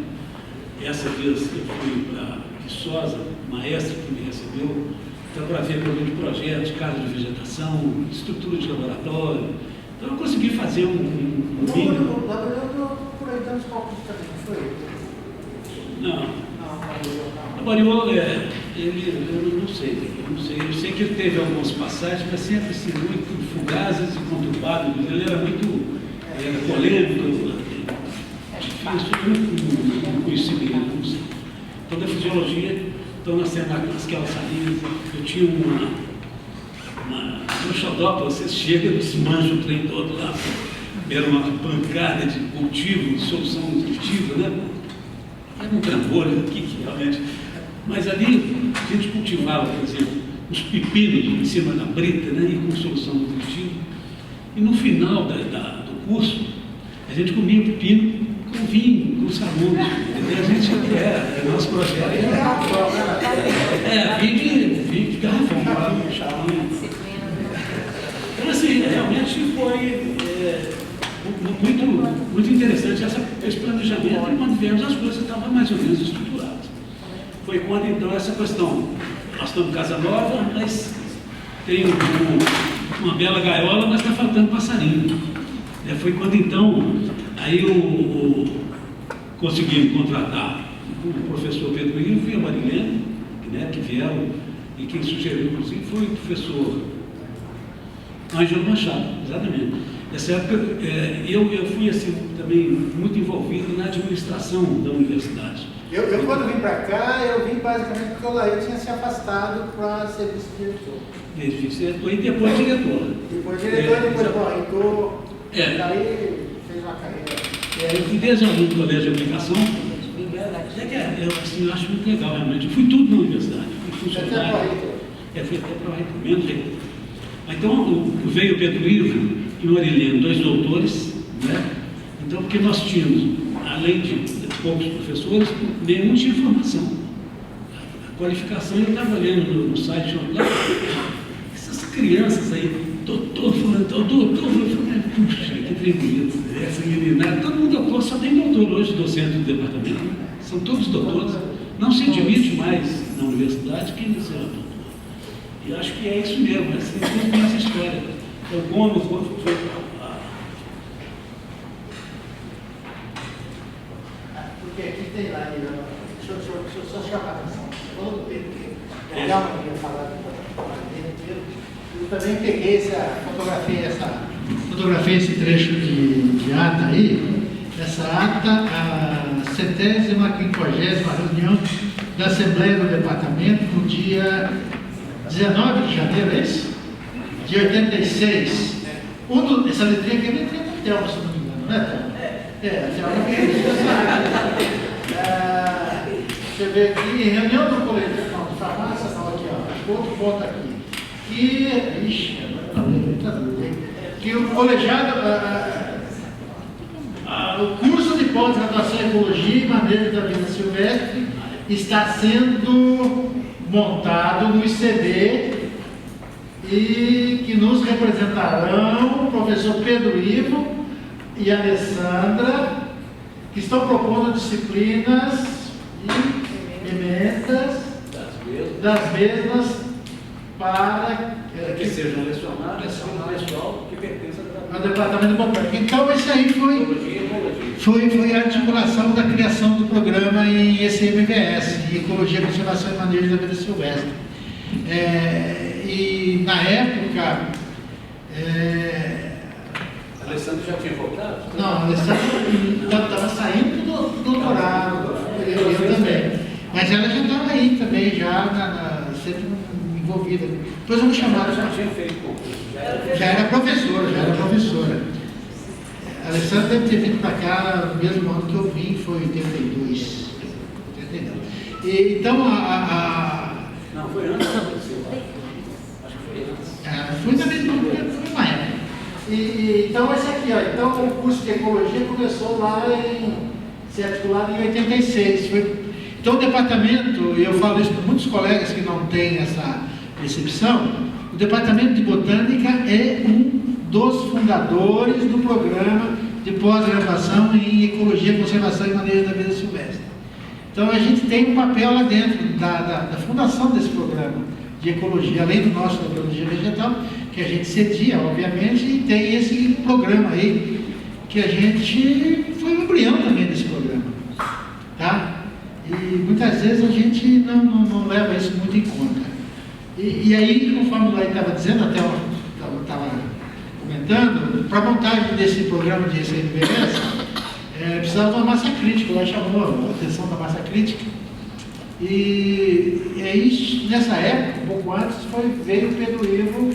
Essa vez eu fui para Viçosa, o maestro que me recebeu, então para ver problema de projetos, casa de vegetação, estrutura de laboratório. Então eu consegui fazer um mínimo. O laboratório por aí dando os cálculos também, não foi? Não. O Bariolo, eu não sei. Eu sei que ele teve algumas passagens, mas sempre assim, muito fugazes e conturbadas. Ele era muito polêmico, difícil, não conheci bem, não sei. Toda a fisiologia, então nós temos aquelas salinhas, eu tinha no xodó, você chega, desmancha o trem todo lá, era uma pancada de cultivo, de solução nutritiva, né? Era um trambolho aqui, realmente. Mas ali a gente cultivava, por exemplo, os pepinos em cima da brita, né? E com solução nutritiva. E no final do curso, gente comia pepino com vinho, com os alunos. A gente nosso projeto vinho de garrafão, então assim, realmente foi muito interessante esse planejamento, e quando vemos as coisas estavam mais ou menos estruturadas. Foi quando então essa questão, nós estamos em casa nova, mas tem uma bela gaiola, mas está faltando passarinho. Foi quando então, aí conseguimos contratar o professor Pedro Ivo e a Marilene, né, que vieram, e quem sugeriu, inclusive, foi o professor Ângelo Machado, exatamente. Nessa época, eu fui assim, também muito envolvido na administração da universidade. Eu quando vim para cá, eu vim basicamente porque o Laí tinha se afastado para ser vice-diretor. Vice-diretor e depois diretor. Depois diretor, depois corretor. Daí fez uma carreira. Eu fui desde aluno do colégio de aplicação. Eu acho muito legal, realmente. Eu fui tudo na universidade. Fui funcionário. Fui até para o reitor, menos reitor. Então, veio o Pedro Ivo e o Marilene, 2 doutores, né? Então, porque nós tínhamos, além de poucos professores, nenhum tinha formação. A qualificação, eu estava lendo no site lá, essas crianças aí, doutor, puxa, que tremendo, essa menina, todo mundo doutor, só tem doutor hoje, docente do departamento, né? São todos doutores, não se admite mais na universidade quem não será doutor. E acho que é isso mesmo, assim, tem essa história. Então, como foi porque aqui tem lá, deixa eu só chamar a atenção. Falou do Pedro, que legal, eu ia falar do Pedro. Eu também peguei fotografei esse trecho de ata aí, essa ata, a 150ª reunião da Assembleia do Departamento, no dia 19 de janeiro, é isso? De 86. Essa letrinha aqui é a letrinha da Thelma, se não me engano, não é, Thelma? A Thelma que você vê aqui, reunião do coletivo de farmácia, não, aqui, ó, outro ponto aqui. Que o colegiado, o curso de pós-graduação em Ecologia e Manejo da Vida Silvestre está sendo montado no ICB e que nos representarão o professor Pedro Ivo e a Alessandra, que estão propondo disciplinas e emendas das mesmas para que sejam lecionadas pelo pessoal que pertence ao Departamento Botânico. Então, esse aí foi a articulação da criação do programa em ECMVS, Ecologia, Conservação e Manejo da Vida Silvestre. E, na época... A Alessandra já tinha voltado? Não, a Alessandra estava saindo do doutorado, eu também. Mas ela já estava aí também, já sempre envolvida. Depois eu vou chamar. Já tinha feito concurso. Já era professora. A Alessandra deve ter vindo para cá no mesmo ano que eu vim, foi em 82. Então, Não, foi antes da Brasil. Acho que foi antes. Foi na mesma época. Então, esse aqui, ó. Então, o curso de Ecologia começou lá se articulado em 86. Então, o departamento, e eu falo isso para muitos colegas que não têm essa percepção, o Departamento de Botânica é um dos fundadores do programa de pós-graduação em Ecologia, Conservação e Manejo da Vida Silvestre. Então, a gente tem um papel lá dentro da fundação desse programa de ecologia, além do nosso da biologia vegetal, que a gente cedia, obviamente, e tem esse programa aí, que a gente foi um embrião também desse programa, tá? E muitas vezes a gente não leva isso muito em conta. E aí, conforme o Lai estava dizendo, até eu estava comentando, para a montagem desse programa de ICMVS, precisava de uma massa crítica. O Lai chamou a atenção da massa crítica. E aí, nessa época, um pouco antes, veio o Pedro Ivo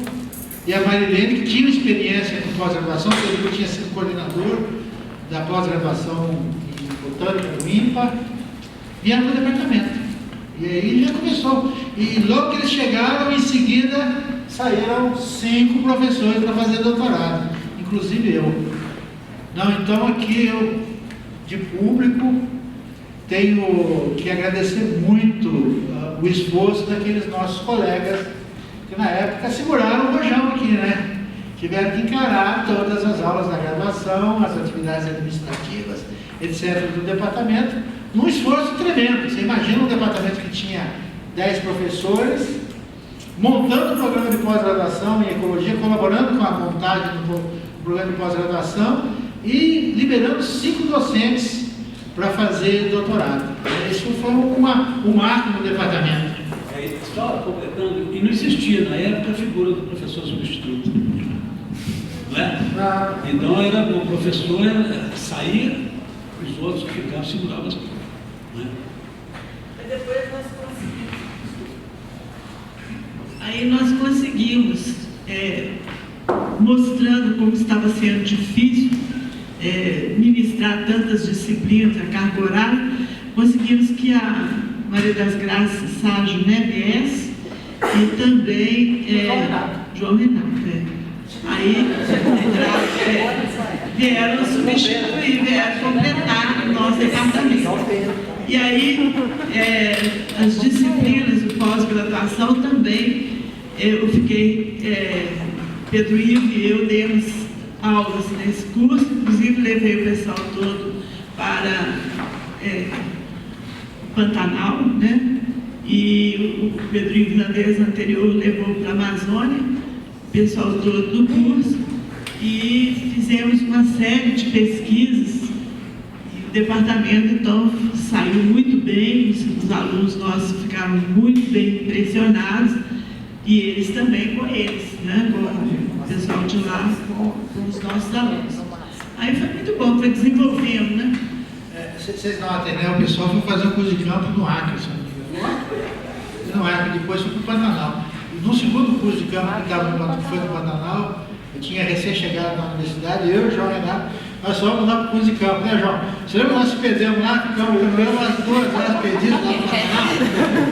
e a Marilene, que tinham experiência com pós-graduação. O Pedro Ivo tinha sido coordenador da pós-graduação em Botânica do INPA, vieram para o departamento. E aí já começou. E logo que eles chegaram, em seguida, saíram 5 professores para fazer doutorado, inclusive eu. Não, então aqui eu, de público, tenho que agradecer muito o esforço daqueles nossos colegas que na época seguraram o rojão aqui, né? Tiveram que encarar todas as aulas da graduação, as atividades administrativas, etc. do departamento, num esforço tremendo. Você imagina um departamento que tinha 10 professores, montando o programa de pós-graduação em ecologia, colaborando com a montagem do programa de pós-graduação e liberando 5 docentes para fazer doutorado. Isso foi um marco no departamento. Só completando, e não existia na época a figura do professor substituto. Não é? Então era o professor saía, os outros ficavam, seguravam as coisas. Né? Mas depois nós conseguimos. Aí nós conseguimos, mostrando como estava sendo difícil ministrar tantas disciplinas, a carga horária, conseguimos que a Maria das Graças Ságio, né, BS, e também João Renato. Aí vieram substituir, vieram completar o nosso departamento. E aí as disciplinas de pós-graduação também, eu fiquei, Pedro Ivo e eu demos aulas nesse curso, inclusive levei o pessoal todo para Pantanal, né? E o Pedro Ivo, na vez anterior, levou para a Amazônia, o pessoal todo do curso, e fizemos uma série de pesquisas, e o departamento, então, saiu muito bem, os alunos nossos ficaram muito bem impressionados, e eles também com eles, né? Com o pessoal de lá, com os nossos alunos. Aí foi muito bom, foi desenvolvendo, né? Vocês notem, né? O pessoal foi fazer um curso de campo no Acre, se não me engano. No Acre, depois foi para o Pantanal. E no segundo curso de campo que foi no Pantanal, eu tinha recém-chegado na universidade, eu e o João Renato, nós fomos lá para o curso de campo, né, João? Você lembra que nós se perdemos lá, ficamos umas 2 horas perdidos lá no Pantanal?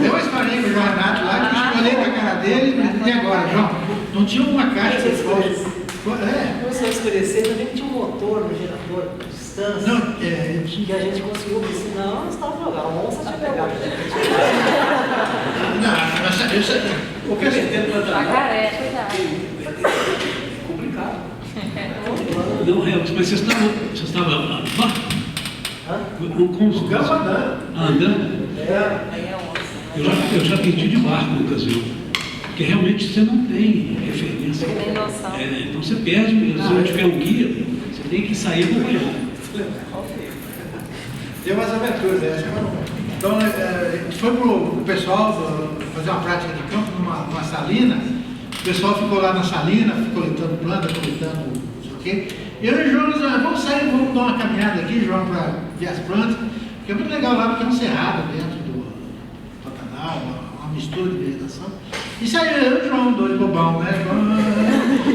Eu escolhi com o João Renato lá, que eu escolhi na cara dele, e agora, João? Não tinha uma caixa de fósforo. Começou a escurecer, também tinha um motor no gerador, distância, Não, que a gente conseguiu, porque senão nós estávamos jogando, a onça tinha pegado. Não, o que Jacaré, cuidado. Complicado. Não, mas vocês estavam lá? Com os campo andando? Aí é onça. Eu já pedi de barco na ocasião, porque realmente você não tem referência. Não tem noção. Então você perde, se não tiver um guia, você tem que sair do banheiro. Deu umas aventuras, Então, foi para o pessoal fazer uma prática de campo numa salina. O pessoal ficou lá na salina, coletando planta, coletando não sei o quê. Eu e o João, vamos sair, vamos dar uma caminhada aqui, João, para ver as plantas. Porque é muito legal lá, porque é um cerrado dentro do Pantanal, uma mistura de vegetação. E saiu eu e o João, dois bobão, né?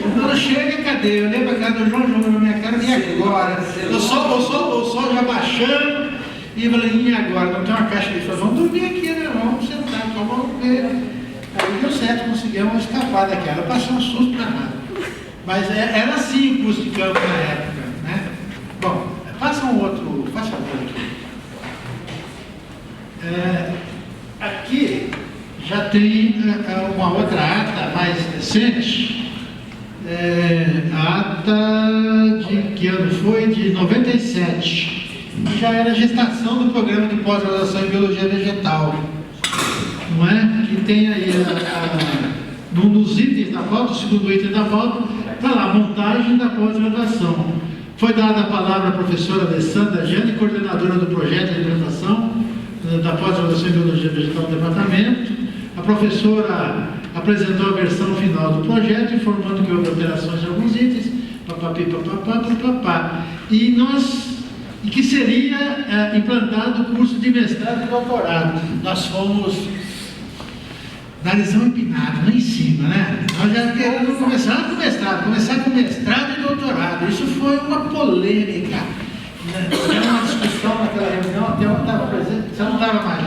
Quando chega, cadê? Eu olhei para a cara do João, jogou na minha cara, e agora? O sol já baixando, e eu falei, e agora? Não tem uma caixa de fósforo, vamos dormir aqui, né? Vamos sentar, só vamos ver. Aí deu certo, conseguimos escapar daquela. Eu passei um susto danado. Mas era assim o curso de campo na época, né? Bom, faça um outro, faz favor aqui. Aqui já tem uma outra ata mais recente, a ata de que ano foi? De 97, que já era a gestação do programa de pós-graduação em Biologia Vegetal, não é? Que tem aí, num dos itens da pauta, o segundo item da pauta, está lá, montagem da pós-graduação. Foi dada a palavra à professora Alessandra Gianni, coordenadora do projeto de implementação da pós-graduação em Biologia Vegetal do departamento. A professora apresentou a versão final do projeto, informando que houve alterações em alguns itens, e que seria implantado o curso de mestrado e doutorado. Nós fomos narizão empinado, lá em cima, né? Nós já queremos começar com mestrado e doutorado. Isso foi uma polêmica. Tivemos uma discussão naquela reunião, até eu estava presente, você não estava mais.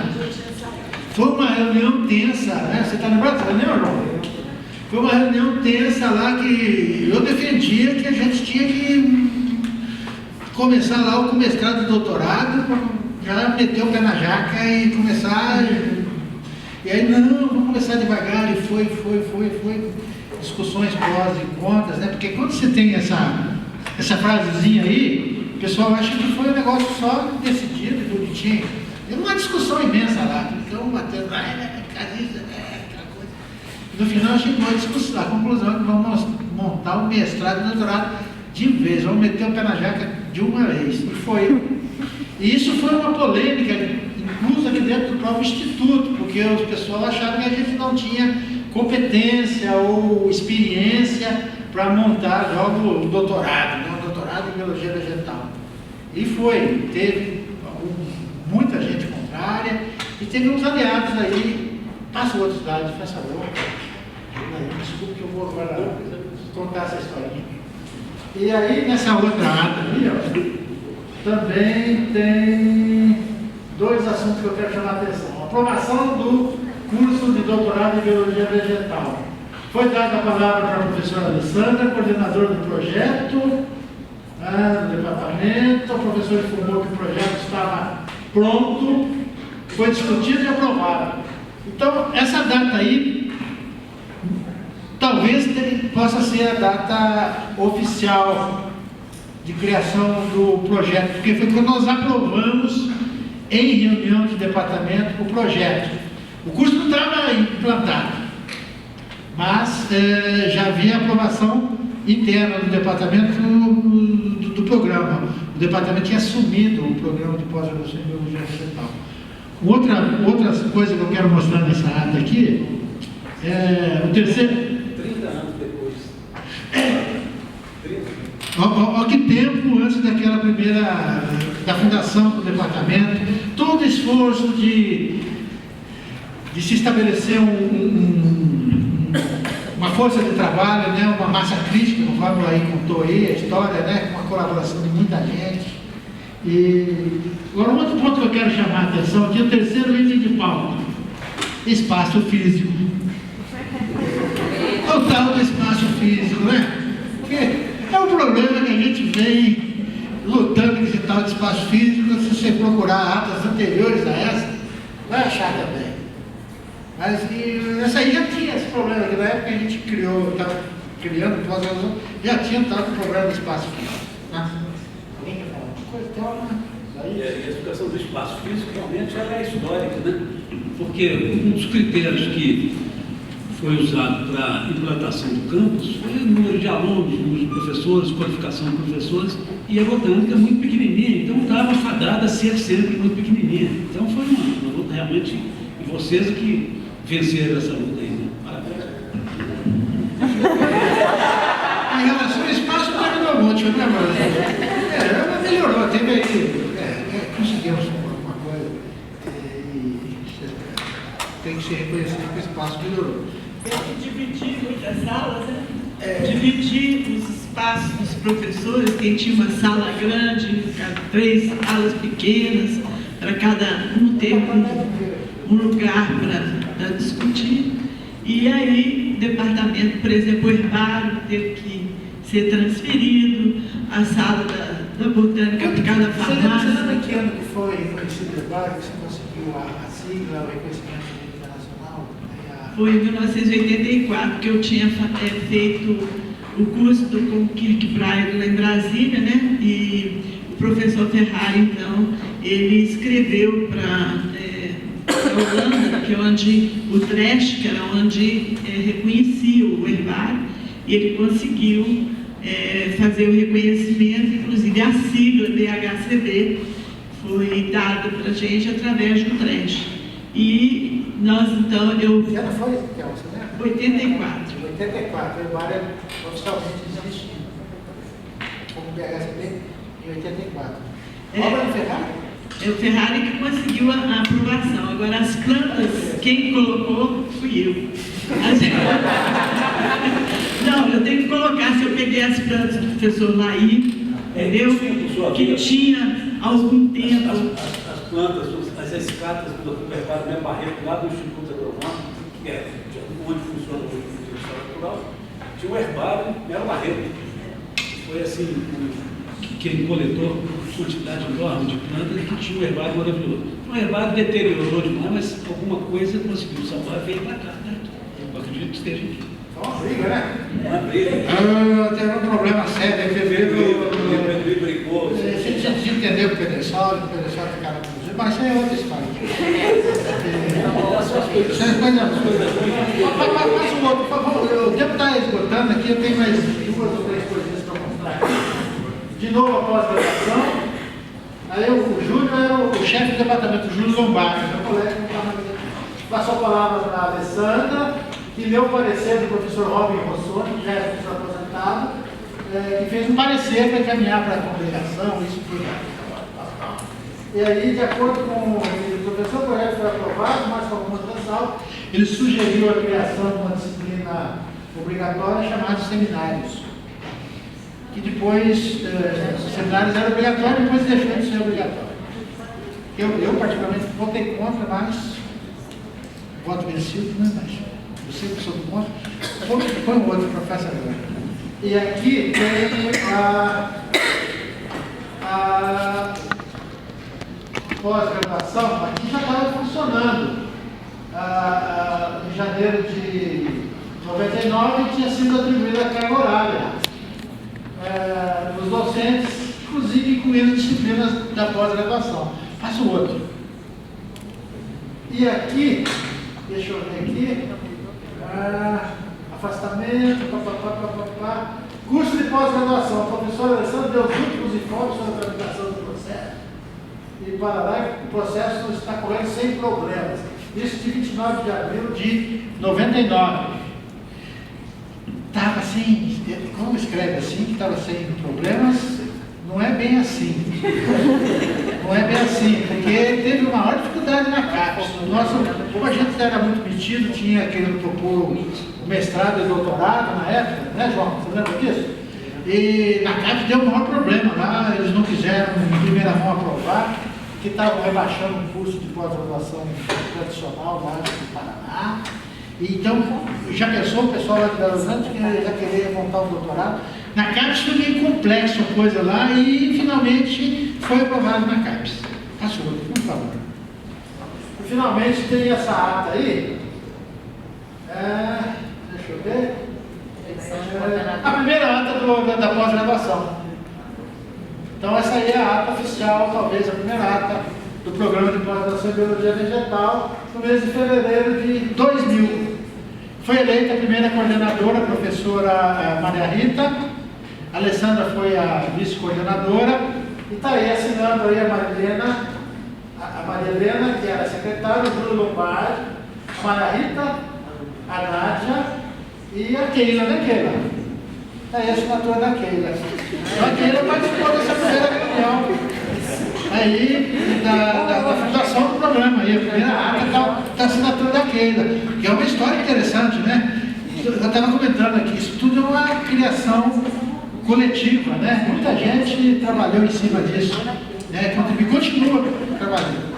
Foi uma reunião tensa, né? Você está lembrado dessa reunião, João? Foi uma reunião tensa lá que eu defendia que a gente tinha que começar lá com mestrado e doutorado, já meter o pé na jaca e começar. E aí, não, vamos começar devagar, e foi. Discussões prós e contras, né? Porque quando você tem essa frasezinha aí, o pessoal acha que foi um negócio só decidido e bonitinho. E uma discussão imensa lá, então batendo, aquela coisa. No final a gente vai discutir a conclusão que vamos montar um mestrado e doutorado de vez, vamos meter o pé na jaca de uma vez. E foi. E isso foi uma polêmica, incluso aqui dentro do próprio Instituto, porque os pessoal achavam que a gente não tinha competência ou experiência para montar logo o doutorado, né? O doutorado em biologia vegetal. E foi, teve muita gente contrária e teve uns aliados aí. Passa o outro slide, faz favor. Desculpa que eu vou agora contar essa historinha. E aí nessa outra ata ali, ó, também tem dois assuntos que eu quero chamar a atenção. A aprovação do curso de doutorado em biologia vegetal. Foi dada a palavra para a professora Alessandra, coordenadora do projeto, do departamento. O professor informou que o projeto estava pronto, foi discutido e aprovado. Então, essa data aí, talvez possa ser a data oficial de criação do projeto, porque foi quando nós aprovamos em reunião de departamento o projeto. O curso não estava implantado, mas já havia aprovação interna do departamento do programa. O departamento tinha assumido o programa de pós-graduação em biologia vegetal. Outra coisa que eu quero mostrar nessa ata aqui é o terceiro. 30 anos depois. Olha que tempo antes daquela primeira, da fundação do departamento, todo esforço de se estabelecer uma força de trabalho, né, uma massa crítica, conforme aí contou aí a história, né, com a colaboração de muita gente. E agora, um outro ponto que eu quero chamar a atenção aqui é o terceiro item de pauta: espaço físico. O tal do espaço físico, né? Porque é um problema que a gente vem lutando com esse tal de espaço físico. Se você procurar atas anteriores a essa, vai achar também. Mas essa aí já tinha esse problema, que na época que a gente criou, estava criando pós-graduação, já tinha tanto problema do espaço físico. Alguém quer falar uma coisa? Tem uma... E a explicação do espaço físico realmente ela é histórica, né? Porque um dos critérios que foi usado para a implantação do campus foi o número de alunos, o número de professores, qualificação de professores, e a botânica é muito pequenininha, então estava fadada a ser sempre muito pequenininha. Então foi uma luta realmente, e vocês que venceram essa luta aí, né? Parabéns. Em relação ao espaço, terminou muito, né, mas melhorou, teve aí, conseguimos uma coisa, e tem que ser reconhecido que o espaço melhorou. Tem que dividir muitas salas, né? Dividir os espaços dos professores, quem tinha uma sala grande, 3 salas pequenas, para cada um ter um lugar para discutir. E aí, o departamento, por exemplo, o herbário teve que ser transferido, a sala da botânica para cada farmácia. Você lembra que ano que foi reconhecido o herbário, que você conseguiu a sigla, o reconhecimento internacional? Foi em 1984 que eu tinha feito o curso com o Kirk Breyer lá em Brasília, né? E o professor Ferrari, então, ele escreveu para a Holanda, que é onde o Trash, que era onde reconhecia o herbário, e ele conseguiu fazer o reconhecimento, inclusive a sigla BHCB foi dada para a gente através do Trash. E nós, então, Que ano foi, Kel, você lembra? 84. 84, o herbário oficialmente existindo, como BHCB, em 84. Obra do Ferrari? É o Ferrari que conseguiu a aprovação. Agora, as plantas, quem colocou fui eu. Não, eu tenho que colocar, se eu peguei as plantas do professor Laí, entendeu? Que tinha algum tempo. As plantas, as escatas do herbário Mel Barreto, lá do Instituto Agronômico, que é onde funciona hoje o Instituto Natural, tinha um herbário Mel Barreto. Foi assim, que ele coletou quantidade enorme de plantas e que tinha um herbário maravilhoso. O herbário deteriorou demais, mas alguma coisa conseguiu salvar e veio para cá, né? Eu acredito que esteja aqui. É uma briga, né? Uma briga. Teve um problema sério em fevereiro. Brigou. Você entendeu o Pedestal ficaram com mas isso é outra história. Isso é Faz um outro, por favor. O tempo está esgotando aqui, eu tenho mais 2 ou 3 coisinhas para mostrar. De novo, a pós-graduação. Aí o Júlio era o chefe do departamento, o Júlio Lombardi, meu colega. Passou a palavra para a Alessandra, que deu o parecer do professor Robin Rossoni, que já é professor aposentado, que fez um parecer para encaminhar para a congregação, isso tudo. E aí, de acordo com o professor, o projeto foi aprovado, mas com algumas ressalvas, ele sugeriu a criação de uma disciplina obrigatória chamada seminários. Que depois, os seminários eram obrigatórios, depois deixou de ser obrigatório. Eu particularmente, votei contra, mas voto vencido, né? Mas eu sempre sou contra. Põe um outro professor agora. E aqui tem a pós-graduação, aqui já estava funcionando. Em janeiro de 99 tinha sido atribuída a carga horária. Os docentes, inclusive incluindo disciplinas da pós-graduação. Faço outro. E aqui, deixa eu ver aqui, afastamento, curso de pós-graduação. O professor Alessandro deu os últimos informes sobre a tramitação do processo. E para lá, o processo está correndo sem problemas. Isso de 29 de abril de 99. Estava assim, como escreve assim, que estava sem problemas, não é bem assim. Não é bem assim, porque teve uma maior dificuldade na CAPES. Como a gente era muito metido, tinha querendo propor o mestrado e doutorado na época, né, João? Você lembra disso? E na CAPES deu um maior problema lá, eles não quiseram em primeira mão aprovar, que estavam rebaixando um curso de pós-graduação tradicional lá no Paraná. Então, já pensou o pessoal lá de Belo Horizonte que já queria montar um doutorado? Na CAPES foi meio complexo a coisa lá e finalmente foi aprovado na CAPES. Passou, por favor. E finalmente tem essa ata aí. Deixa eu ver. A primeira ata da pós-graduação. Então essa aí é a ata oficial, talvez a primeira ata do programa de pós-graduação em Biologia Vegetal, no mês de fevereiro de 2000. Foi eleita a primeira coordenadora, a professora Maria Rita, a Alessandra foi a vice-coordenadora, e está aí assinando aí a Maria Helena, que era a secretária, o Bruno Lombardi, a Maria Rita, a Nádia e a Keila, né, Keila? Está aí a assinatura da Keila. A Keila participou dessa primeira reunião aí da fundação do programa, aí a primeira ata da assinatura da Keila, que é uma história interessante, né? Eu estava comentando aqui, isso tudo é uma criação coletiva, né? Muita gente trabalhou em cima disso, né? Continua trabalhando.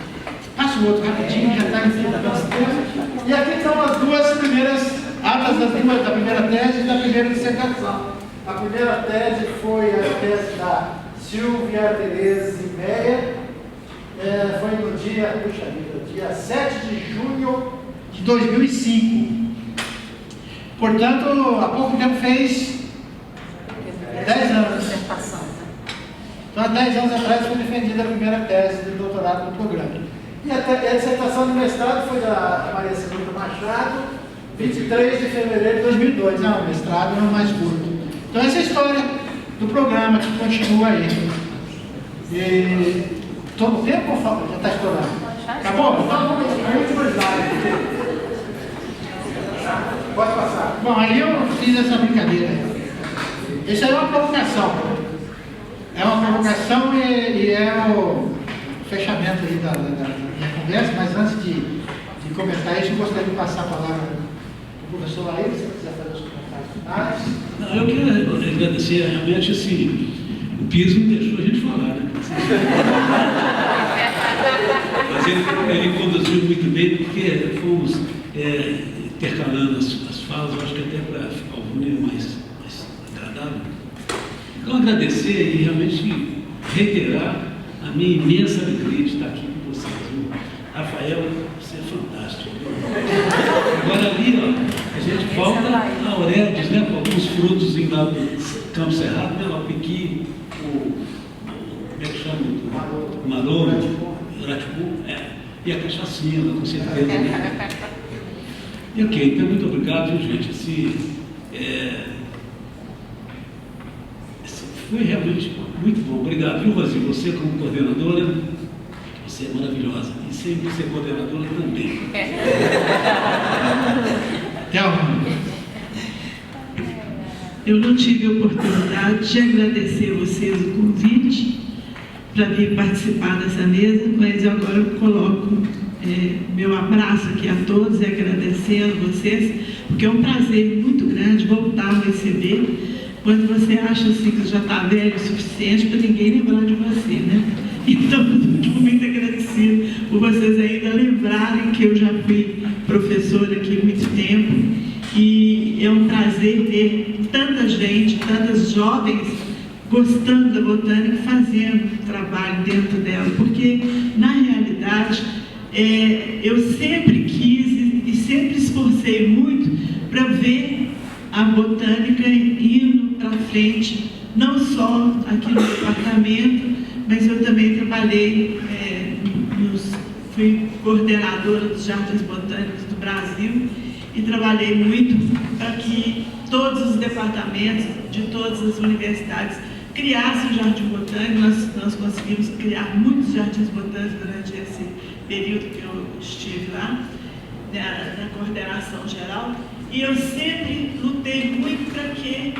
Passa o outro rapidinho, já está em cima do nosso tempo. E aqui estão as 2 primeiras atas da primeira tese e da primeira dissertação. A primeira tese foi a tese da Silvia Tereza Meia, foi no dia 7 de junho de 2005. Portanto, há pouco tempo fez 10 anos. Então, há 10 anos atrás foi defendida a primeira tese de doutorado do programa. E a dissertação do mestrado foi da Maria Segunda Machado, 23 de fevereiro de 2002. Não, o mestrado é o mais curto. Então, essa é a história do programa que continua aí. Todo o tempo ou já está estourando? Acabou? Então, último slide. Pode passar. Bom, aí eu fiz essa brincadeira. Isso aí é uma provocação. É uma provocação e é o fechamento aí da minha conversa, mas antes de comentar isso, eu gostaria de passar a palavra para o professor Laís, se quiser fazer os comentários finais. Não, eu quero agradecer, realmente, assim, o piso não deixou a gente falar, né? Mas ele conduziu muito bem, porque fomos intercalando as falas, eu acho que até para ficar o mais agradável. Então, agradecer e realmente reiterar a minha imensa alegria de estar aqui com vocês. Rafael, você é fantástico. Agora ali, ó, a gente volta a Aurélides, né, com alguns frutos lá do Campo Cerrado, né, o piqui, como é que chama? O marolo, o ratibu, e a cachaçinha, com certeza. Né? E ok, então muito obrigado, viu, gente? Foi realmente muito bom. Obrigado, viu, Rosi? Você como coordenadora, você é maravilhosa. E sem ser coordenadora também. Thelma. Eu não tive a oportunidade de agradecer a vocês o convite para vir participar dessa mesa, mas eu agora coloco meu abraço aqui a todos e agradecendo vocês, porque é um prazer muito grande voltar a receber quando você acha assim que já está velho o suficiente para ninguém lembrar de você, né? Então, estou muito agradecida por vocês ainda lembrarem que eu já fui professora aqui há muito tempo e é um prazer ver tanta gente, tantas jovens gostando da botânica e fazendo trabalho dentro dela, porque, na realidade, eu sempre quis e sempre esforcei muito para ver a botânica indo para frente, não só aqui no departamento, mas eu também trabalhei, fui coordenadora dos Jardins Botânicos do Brasil e trabalhei muito para que todos os departamentos de todas as universidades criassem o Jardim Botânico. Nós conseguimos criar muitos jardins botânicos durante esse período que eu estive lá, na coordenação geral, e eu sempre lutei muito para que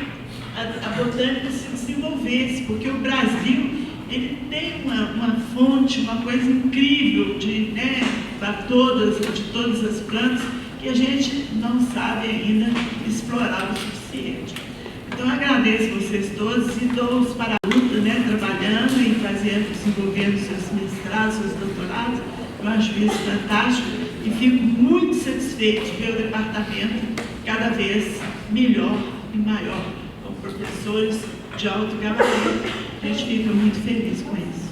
a botânica se desenvolvesse, porque o Brasil ele tem uma fonte, uma coisa incrível para de todas as plantas, que a gente não sabe ainda explorar o suficiente. Então, eu agradeço vocês todos e dou-os para a luta, trabalhando e desenvolvendo seus mestrados, seus doutorados. Eu acho isso fantástico e fico muito satisfeito de ver o departamento cada vez melhor e maior, com professores de alto gabarito. A gente fica muito feliz com isso.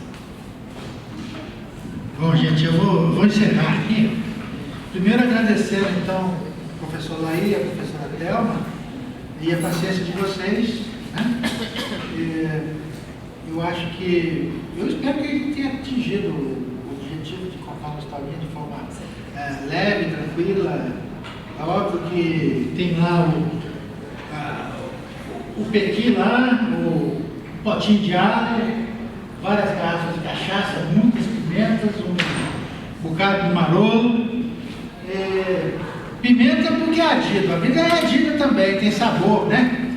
Bom, gente, eu vou encerrar aqui. Primeiro agradecendo, então, o professor Laí, a professora Thelma, e a paciência de vocês. Eu acho que... Eu espero que a gente tenha atingido o objetivo de contar uma historinha de forma leve, tranquila. É óbvio que tem lá o pequi lá, o potinho de alho, várias garrafas de cachaça, muitas pimentas, um bocado de marolo. Pimenta porque é ardida. A vida é ardida também, tem sabor, né?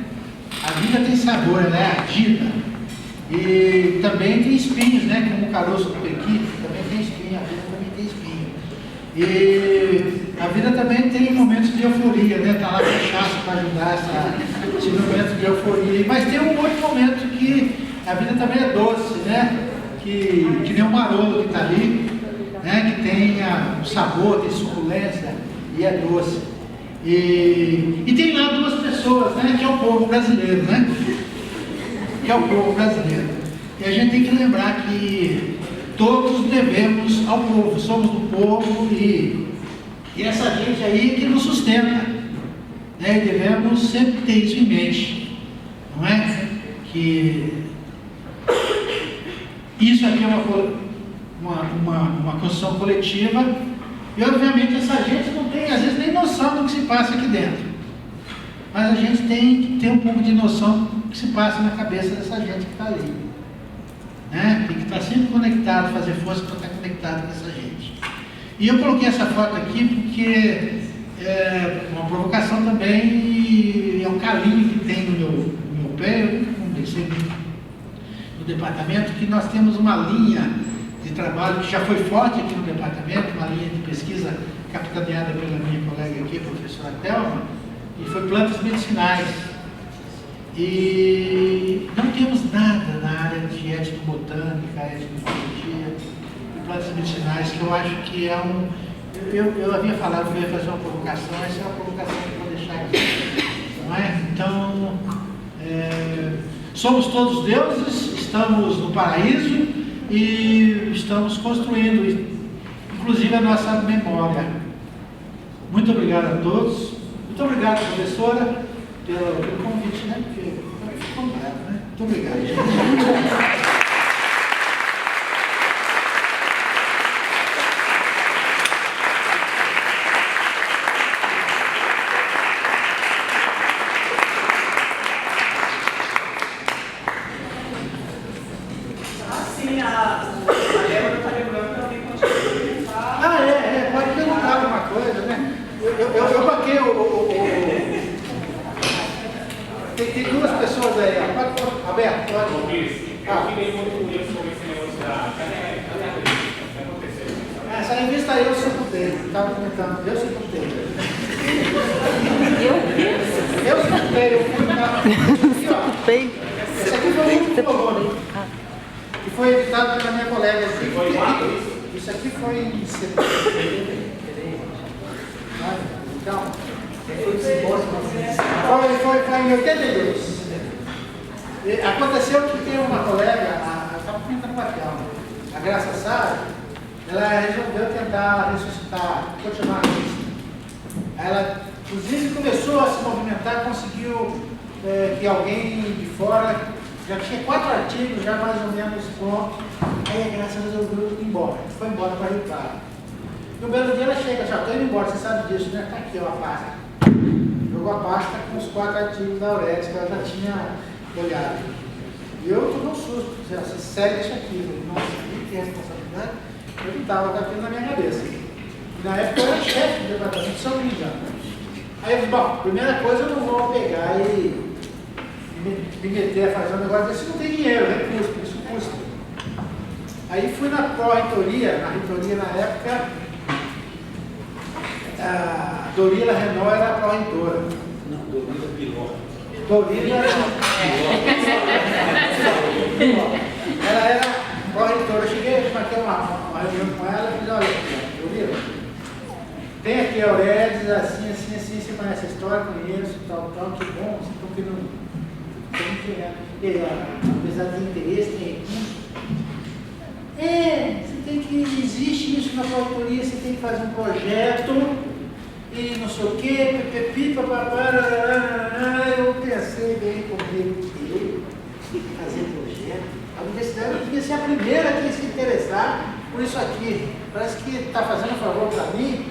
A vida tem sabor, ela é ardida. E também tem espinhos, né? Como o caroço do pequi, também tem espinho, a vida também tem espinho. E a vida também tem momentos de euforia, né? Tá lá a cachaça para ajudar esse momento de euforia. Mas tem um outro momento que a vida também é doce, né? Que nem o marolo que está ali, né? Que tem um sabor, tem suculência e é doce. E tem lá duas pessoas, né? Que é o povo brasileiro, né? Que é o povo brasileiro. E a gente tem que lembrar que todos devemos ao povo, somos do povo e essa gente aí que nos sustenta, né? E devemos sempre ter isso em mente, não é? Que isso aqui é uma construção coletiva e obviamente essa gente não tem às vezes nem noção do que se passa aqui dentro, mas a gente tem que ter um pouco de noção do que se passa na cabeça dessa gente que está ali, né? Tem que estar sempre conectado, fazer força para estar conectado com essa gente. E eu coloquei essa foto aqui porque é uma provocação também e é um carinho que tem no meu pé. Eu conversei no departamento que nós temos uma linha de trabalho que já foi forte aqui no departamento, uma linha de pesquisa capitaneada pela minha colega aqui, a professora Thelma, e foi plantas medicinais. E não temos nada na área de etnobotânica, etnobiologia, plantas medicinais, que eu acho que é eu havia falado que eu ia fazer uma provocação, essa é uma provocação que eu vou deixar aqui, não é? Então, Somos todos deuses, estamos no paraíso e estamos construindo, inclusive, a nossa memória. Muito obrigado a todos. Muito obrigado, professora, pelo convite, né? Porque também fico contado, né? Muito obrigado, gente. Pode perguntar alguma coisa, né? Eu banquei Tem duas pessoas aí, ó. Pode, Alberto, pode. Eu fiquei muito curioso sobre esse negócio da. Cadê a revista? O que aconteceu? Essa revista aí eu sepultei. Estava comentando, eu sepultei. Eu sepultei, eu fui na. Aqui, ó. Esse aqui foi o último volume. Que foi editado pela minha colega. Isso aqui foi em setembro. Então, foi em 82. Aconteceu que tem uma colega, eu estava comentando com a Thelma, a Graça Sara, ela resolveu tentar ressuscitar, continuar a revista. Ela, inclusive, começou a se movimentar, conseguiu que alguém de fora, já tinha 4 artigos, já mais ou menos prontos, aí a Graça resolveu ir embora, foi embora para Rio Claro. E um belo dia ela chega, já estou indo embora, você sabe disso, né? Está aqui, ó, a pasta. Jogou a pasta com os 4 artigos da Aurélia, que ela já tinha olhado. E eu tomei um susto, você segue isso aqui. Eu, nossa, que responsabilidade? Eu não estava com aquilo na minha cabeça. E na época eu era chefe do departamento, se eu não me engano. Aí eu disse, bom, primeira coisa, eu não vou pegar e me meter a fazer um negócio desse, não tem dinheiro, recurso, isso custa. Aí fui na pró-reitoria, na época, a Dorila Renault era a pró-reitora. Não, Dorila Piló. Dorila ela era pró-reitora. Eu cheguei, marquei uma reunião com ela e falei, olha, Dorila, tem aqui a Aurélia, assim, você conhece a história, conheço, tal, que bom, vocês estão querendo, apesar de ter interesse, tem recurso. Você tem que, existe isso na pró-reitoria, você tem que fazer um projeto e não sei o quê, pipipi, papapá, eu pensei bem comigo, fazer projeto. A universidade devia ser a primeira que se interessar por isso aqui. Parece que está fazendo um favor para mim.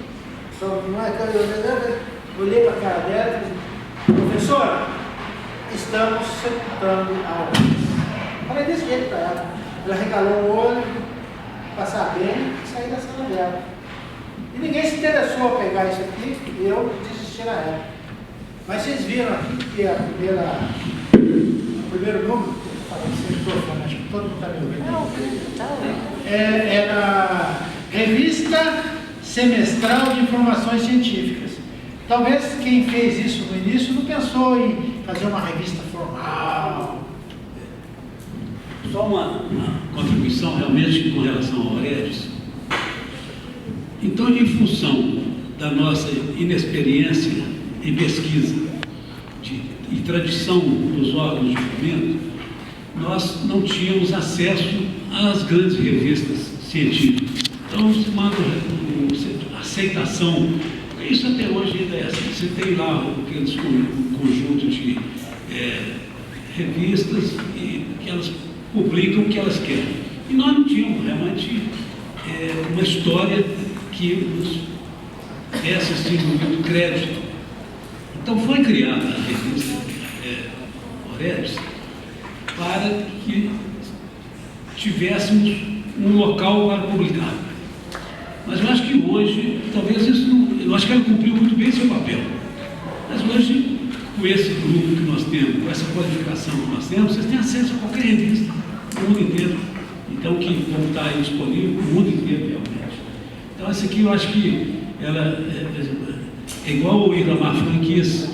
Então, não é que eu olhei para a cara dela e falei, professora, estamos sepultando a aula. Falei desse jeito para ela. Ela regalou o olho, passar bem e sair da sala dela. E ninguém se interessou a pegar isso aqui, e eu desisti na época. Mas vocês viram aqui que o primeiro número, acho que todo mundo está me ouvindo. Era Revista Semestral de Informações Científicas. Talvez quem fez isso no início não pensou em fazer uma revista formal. Só uma contribuição realmente com relação ao Aurélios. Então, em função da nossa inexperiência em pesquisa e tradição dos órgãos de fomento, nós não tínhamos acesso às grandes revistas científicas. Então, se manda aceitação, isso até hoje ainda é assim. Você tem lá aqueles conjunto de revistas que elas publicam o que elas querem. E nós não tínhamos realmente uma história que nos desse assim, muito crédito. Então foi criada a revista Aurélios para que tivéssemos um local para publicar. Mas eu acho que hoje, talvez isso não, eu acho que ela cumpriu muito bem seu papel. Mas hoje, com esse grupo que nós temos, com essa qualificação que nós temos, vocês têm acesso a qualquer revista no mundo inteiro. Então, que vão estar aí disponível no mundo inteiro, realmente. Então, essa aqui eu acho que ela é igual o Itamar Franco quis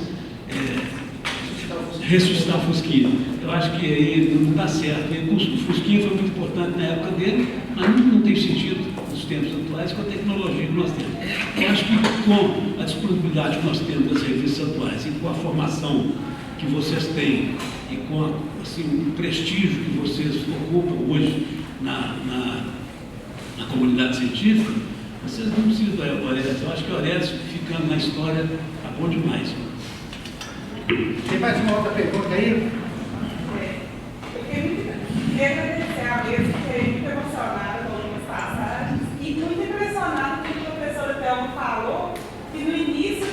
ressuscitar a Fusquinha. Eu acho que aí não está certo. O Fusquinha foi muito importante na época dele, mas não tem sentido nos tempos atuais com a tecnologia que nós temos. Eu acho que com a disponibilidade que nós temos das revistas atuais e com a formação que vocês têm e com assim, o prestígio que vocês ocupam hoje na comunidade científica, vocês não precisam do Aurélio. Eu acho que o Aurélio ficando na história tá bom demais. Tem mais uma outra pergunta aí? Eu queria agradecer a mesa, fiquei muito emocionada com algumas passagens e muito impressionada com o que a professora Thelma falou, que no início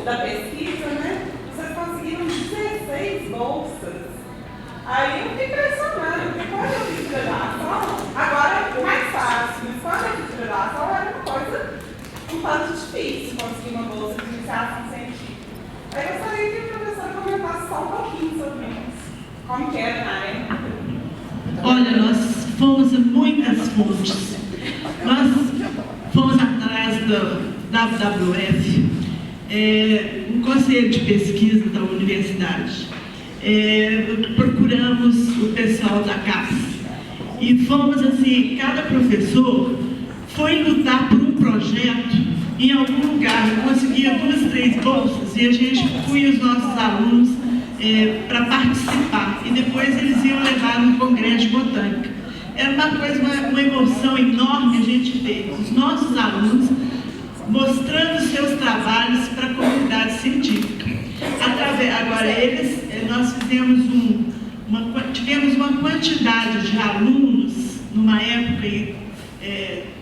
da pesquisa, né, vocês conseguiram 16 bolsas. Aí eu fiquei impressionada, porque quando eu fiz graduação, agora é mais fácil, mas quando eu fiz graduação era uma coisa um tanto difícil conseguir uma bolsa de iniciação científica. Aí eu gostaria que a professora comentasse só um pouquinho sobre isso, como que era na época. Olha, nós fomos a muitas fontes. Nós fomos atrás da WWF, um conselho de pesquisa da universidade. Procuramos o pessoal da CAPES e fomos assim, cada professor foi lutar por um projeto em algum lugar, conseguia 2, 3 bolsas e a gente punha os nossos alunos para participar e depois eles iam levar no Congresso de Botânica. Era uma coisa, uma emoção enorme a gente ter os nossos alunos mostrando seus trabalhos para a comunidade científica. Agora, nós fizemos tivemos uma quantidade de alunos numa época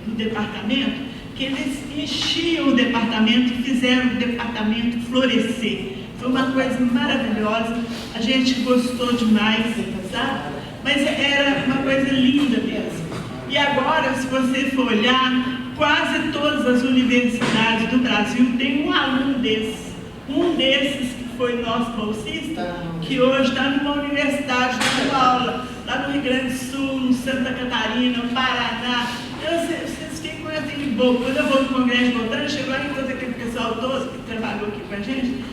do departamento que eles enchiam o departamento e fizeram o departamento florescer. Foi uma coisa maravilhosa, a gente gostou demais, sabe? Mas era uma coisa linda mesmo. E agora, se você for olhar, quase todas as universidades do Brasil têm um aluno desse. Um desses que foi nosso bolsista, que hoje está numa universidade dando aula, lá no Rio Grande do Sul, no Santa Catarina, no Paraná. Vocês ficam assim de boa. Quando eu vou no Congresso de Botânica, chegou lá e encontrei aquele pessoal todo que trabalhou aqui com a gente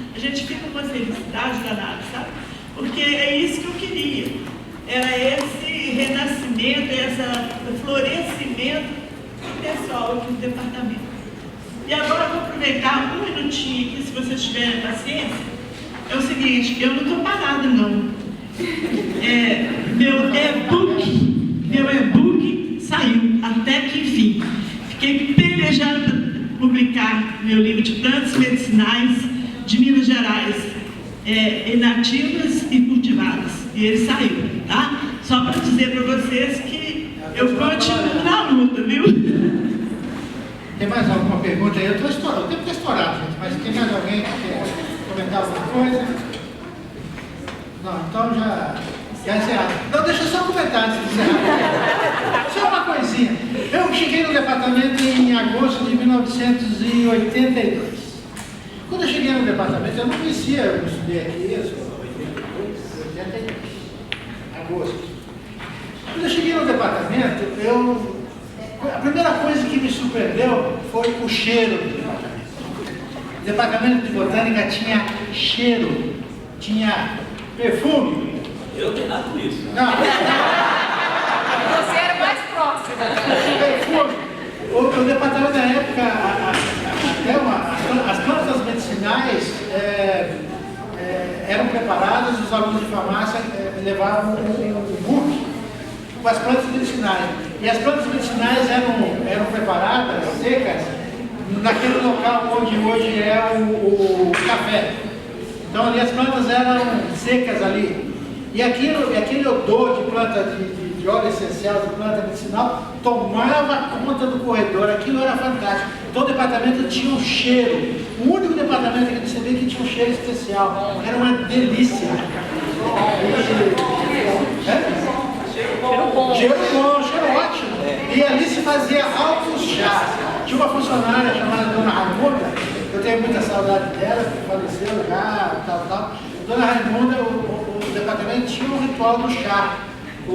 fica com uma felicidade danada, sabe? Porque é isso que eu queria. Era esse renascimento, esse florescimento do pessoal aqui no departamento. E agora eu vou aproveitar um minutinho aqui, se vocês tiverem paciência. É o seguinte, eu não estou parada não. Meu e-book saiu, até que enfim. Fiquei pelejando para publicar meu livro de plantas medicinais de Minas Gerais, inativas e cultivadas. E ele saiu, tá? Só para dizer para vocês que eu continuo na luta, viu? Tem mais alguma pergunta aí? Eu estou estourado, o tempo está estourado, gente, mas tem mais alguém que quer comentar alguma coisa? Não, então já encerrado. Não, deixa eu só comentar antes de encerrar. Só uma coisinha. Eu cheguei no departamento em agosto de 1982. Quando eu cheguei no departamento, eu não conhecia, eu estudei aqui, eu sou 82, agosto. Quando eu cheguei no departamento, a primeira coisa que me surpreendeu foi o cheiro do departamento. O departamento de botânica tinha cheiro, tinha perfume. Eu não tenho nada com isso. Não. Você era mais próximo. Perfume. O departamento da época, as plantas medicinais eram preparadas, os alunos de farmácia levavam um book com as plantas medicinais. E as plantas medicinais eram preparadas, secas, naquele local onde hoje é o café. Então ali as plantas eram secas ali. E aquele odor de planta de óleo essencial, de planta medicinal, tomava conta do corredor. Aquilo era fantástico. Então o departamento tinha um cheiro. O único departamento que você vê que tinha um cheiro especial. Era uma delícia. Cheiro bom, cheiro ótimo. E ali se fazia altos chás. Tinha uma funcionária chamada Dona Raimunda, eu tenho muita saudade dela, que faleceu já, tal. Dona Raimunda, o departamento tinha um ritual do chá. A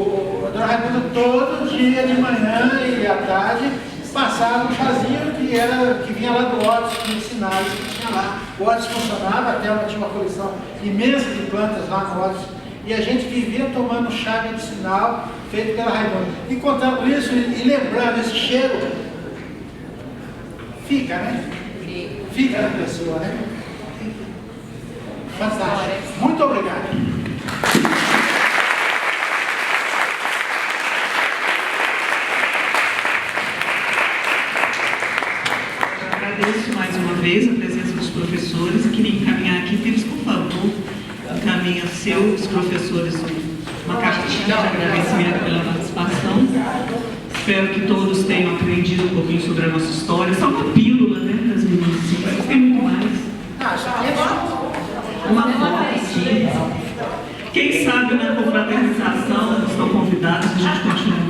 Dona Raimunda todo dia de manhã e à tarde passava um chazinho que vinha lá do Otis medicinais que tinha lá. O Otis funcionava, até ela tinha uma coleção imensa de plantas lá no Otis. E a gente vivia tomando chá medicinal feito pela Raimunda. E contando isso e lembrando esse cheiro, fica, né? Fica na pessoa, né? Fantástico. Muito obrigado. agradeço mais uma vez a presença dos professores e queria encaminhar aqui, Pires, por favor, encaminha seus professores uma cartinha de agradecimento pela participação. Espero que todos tenham aprendido um pouquinho sobre a nossa história. Só uma pílula, né, das meninas, mas tem muito mais. Uma foto, sim. Quem sabe na confraternização estão convidados, a gente continua.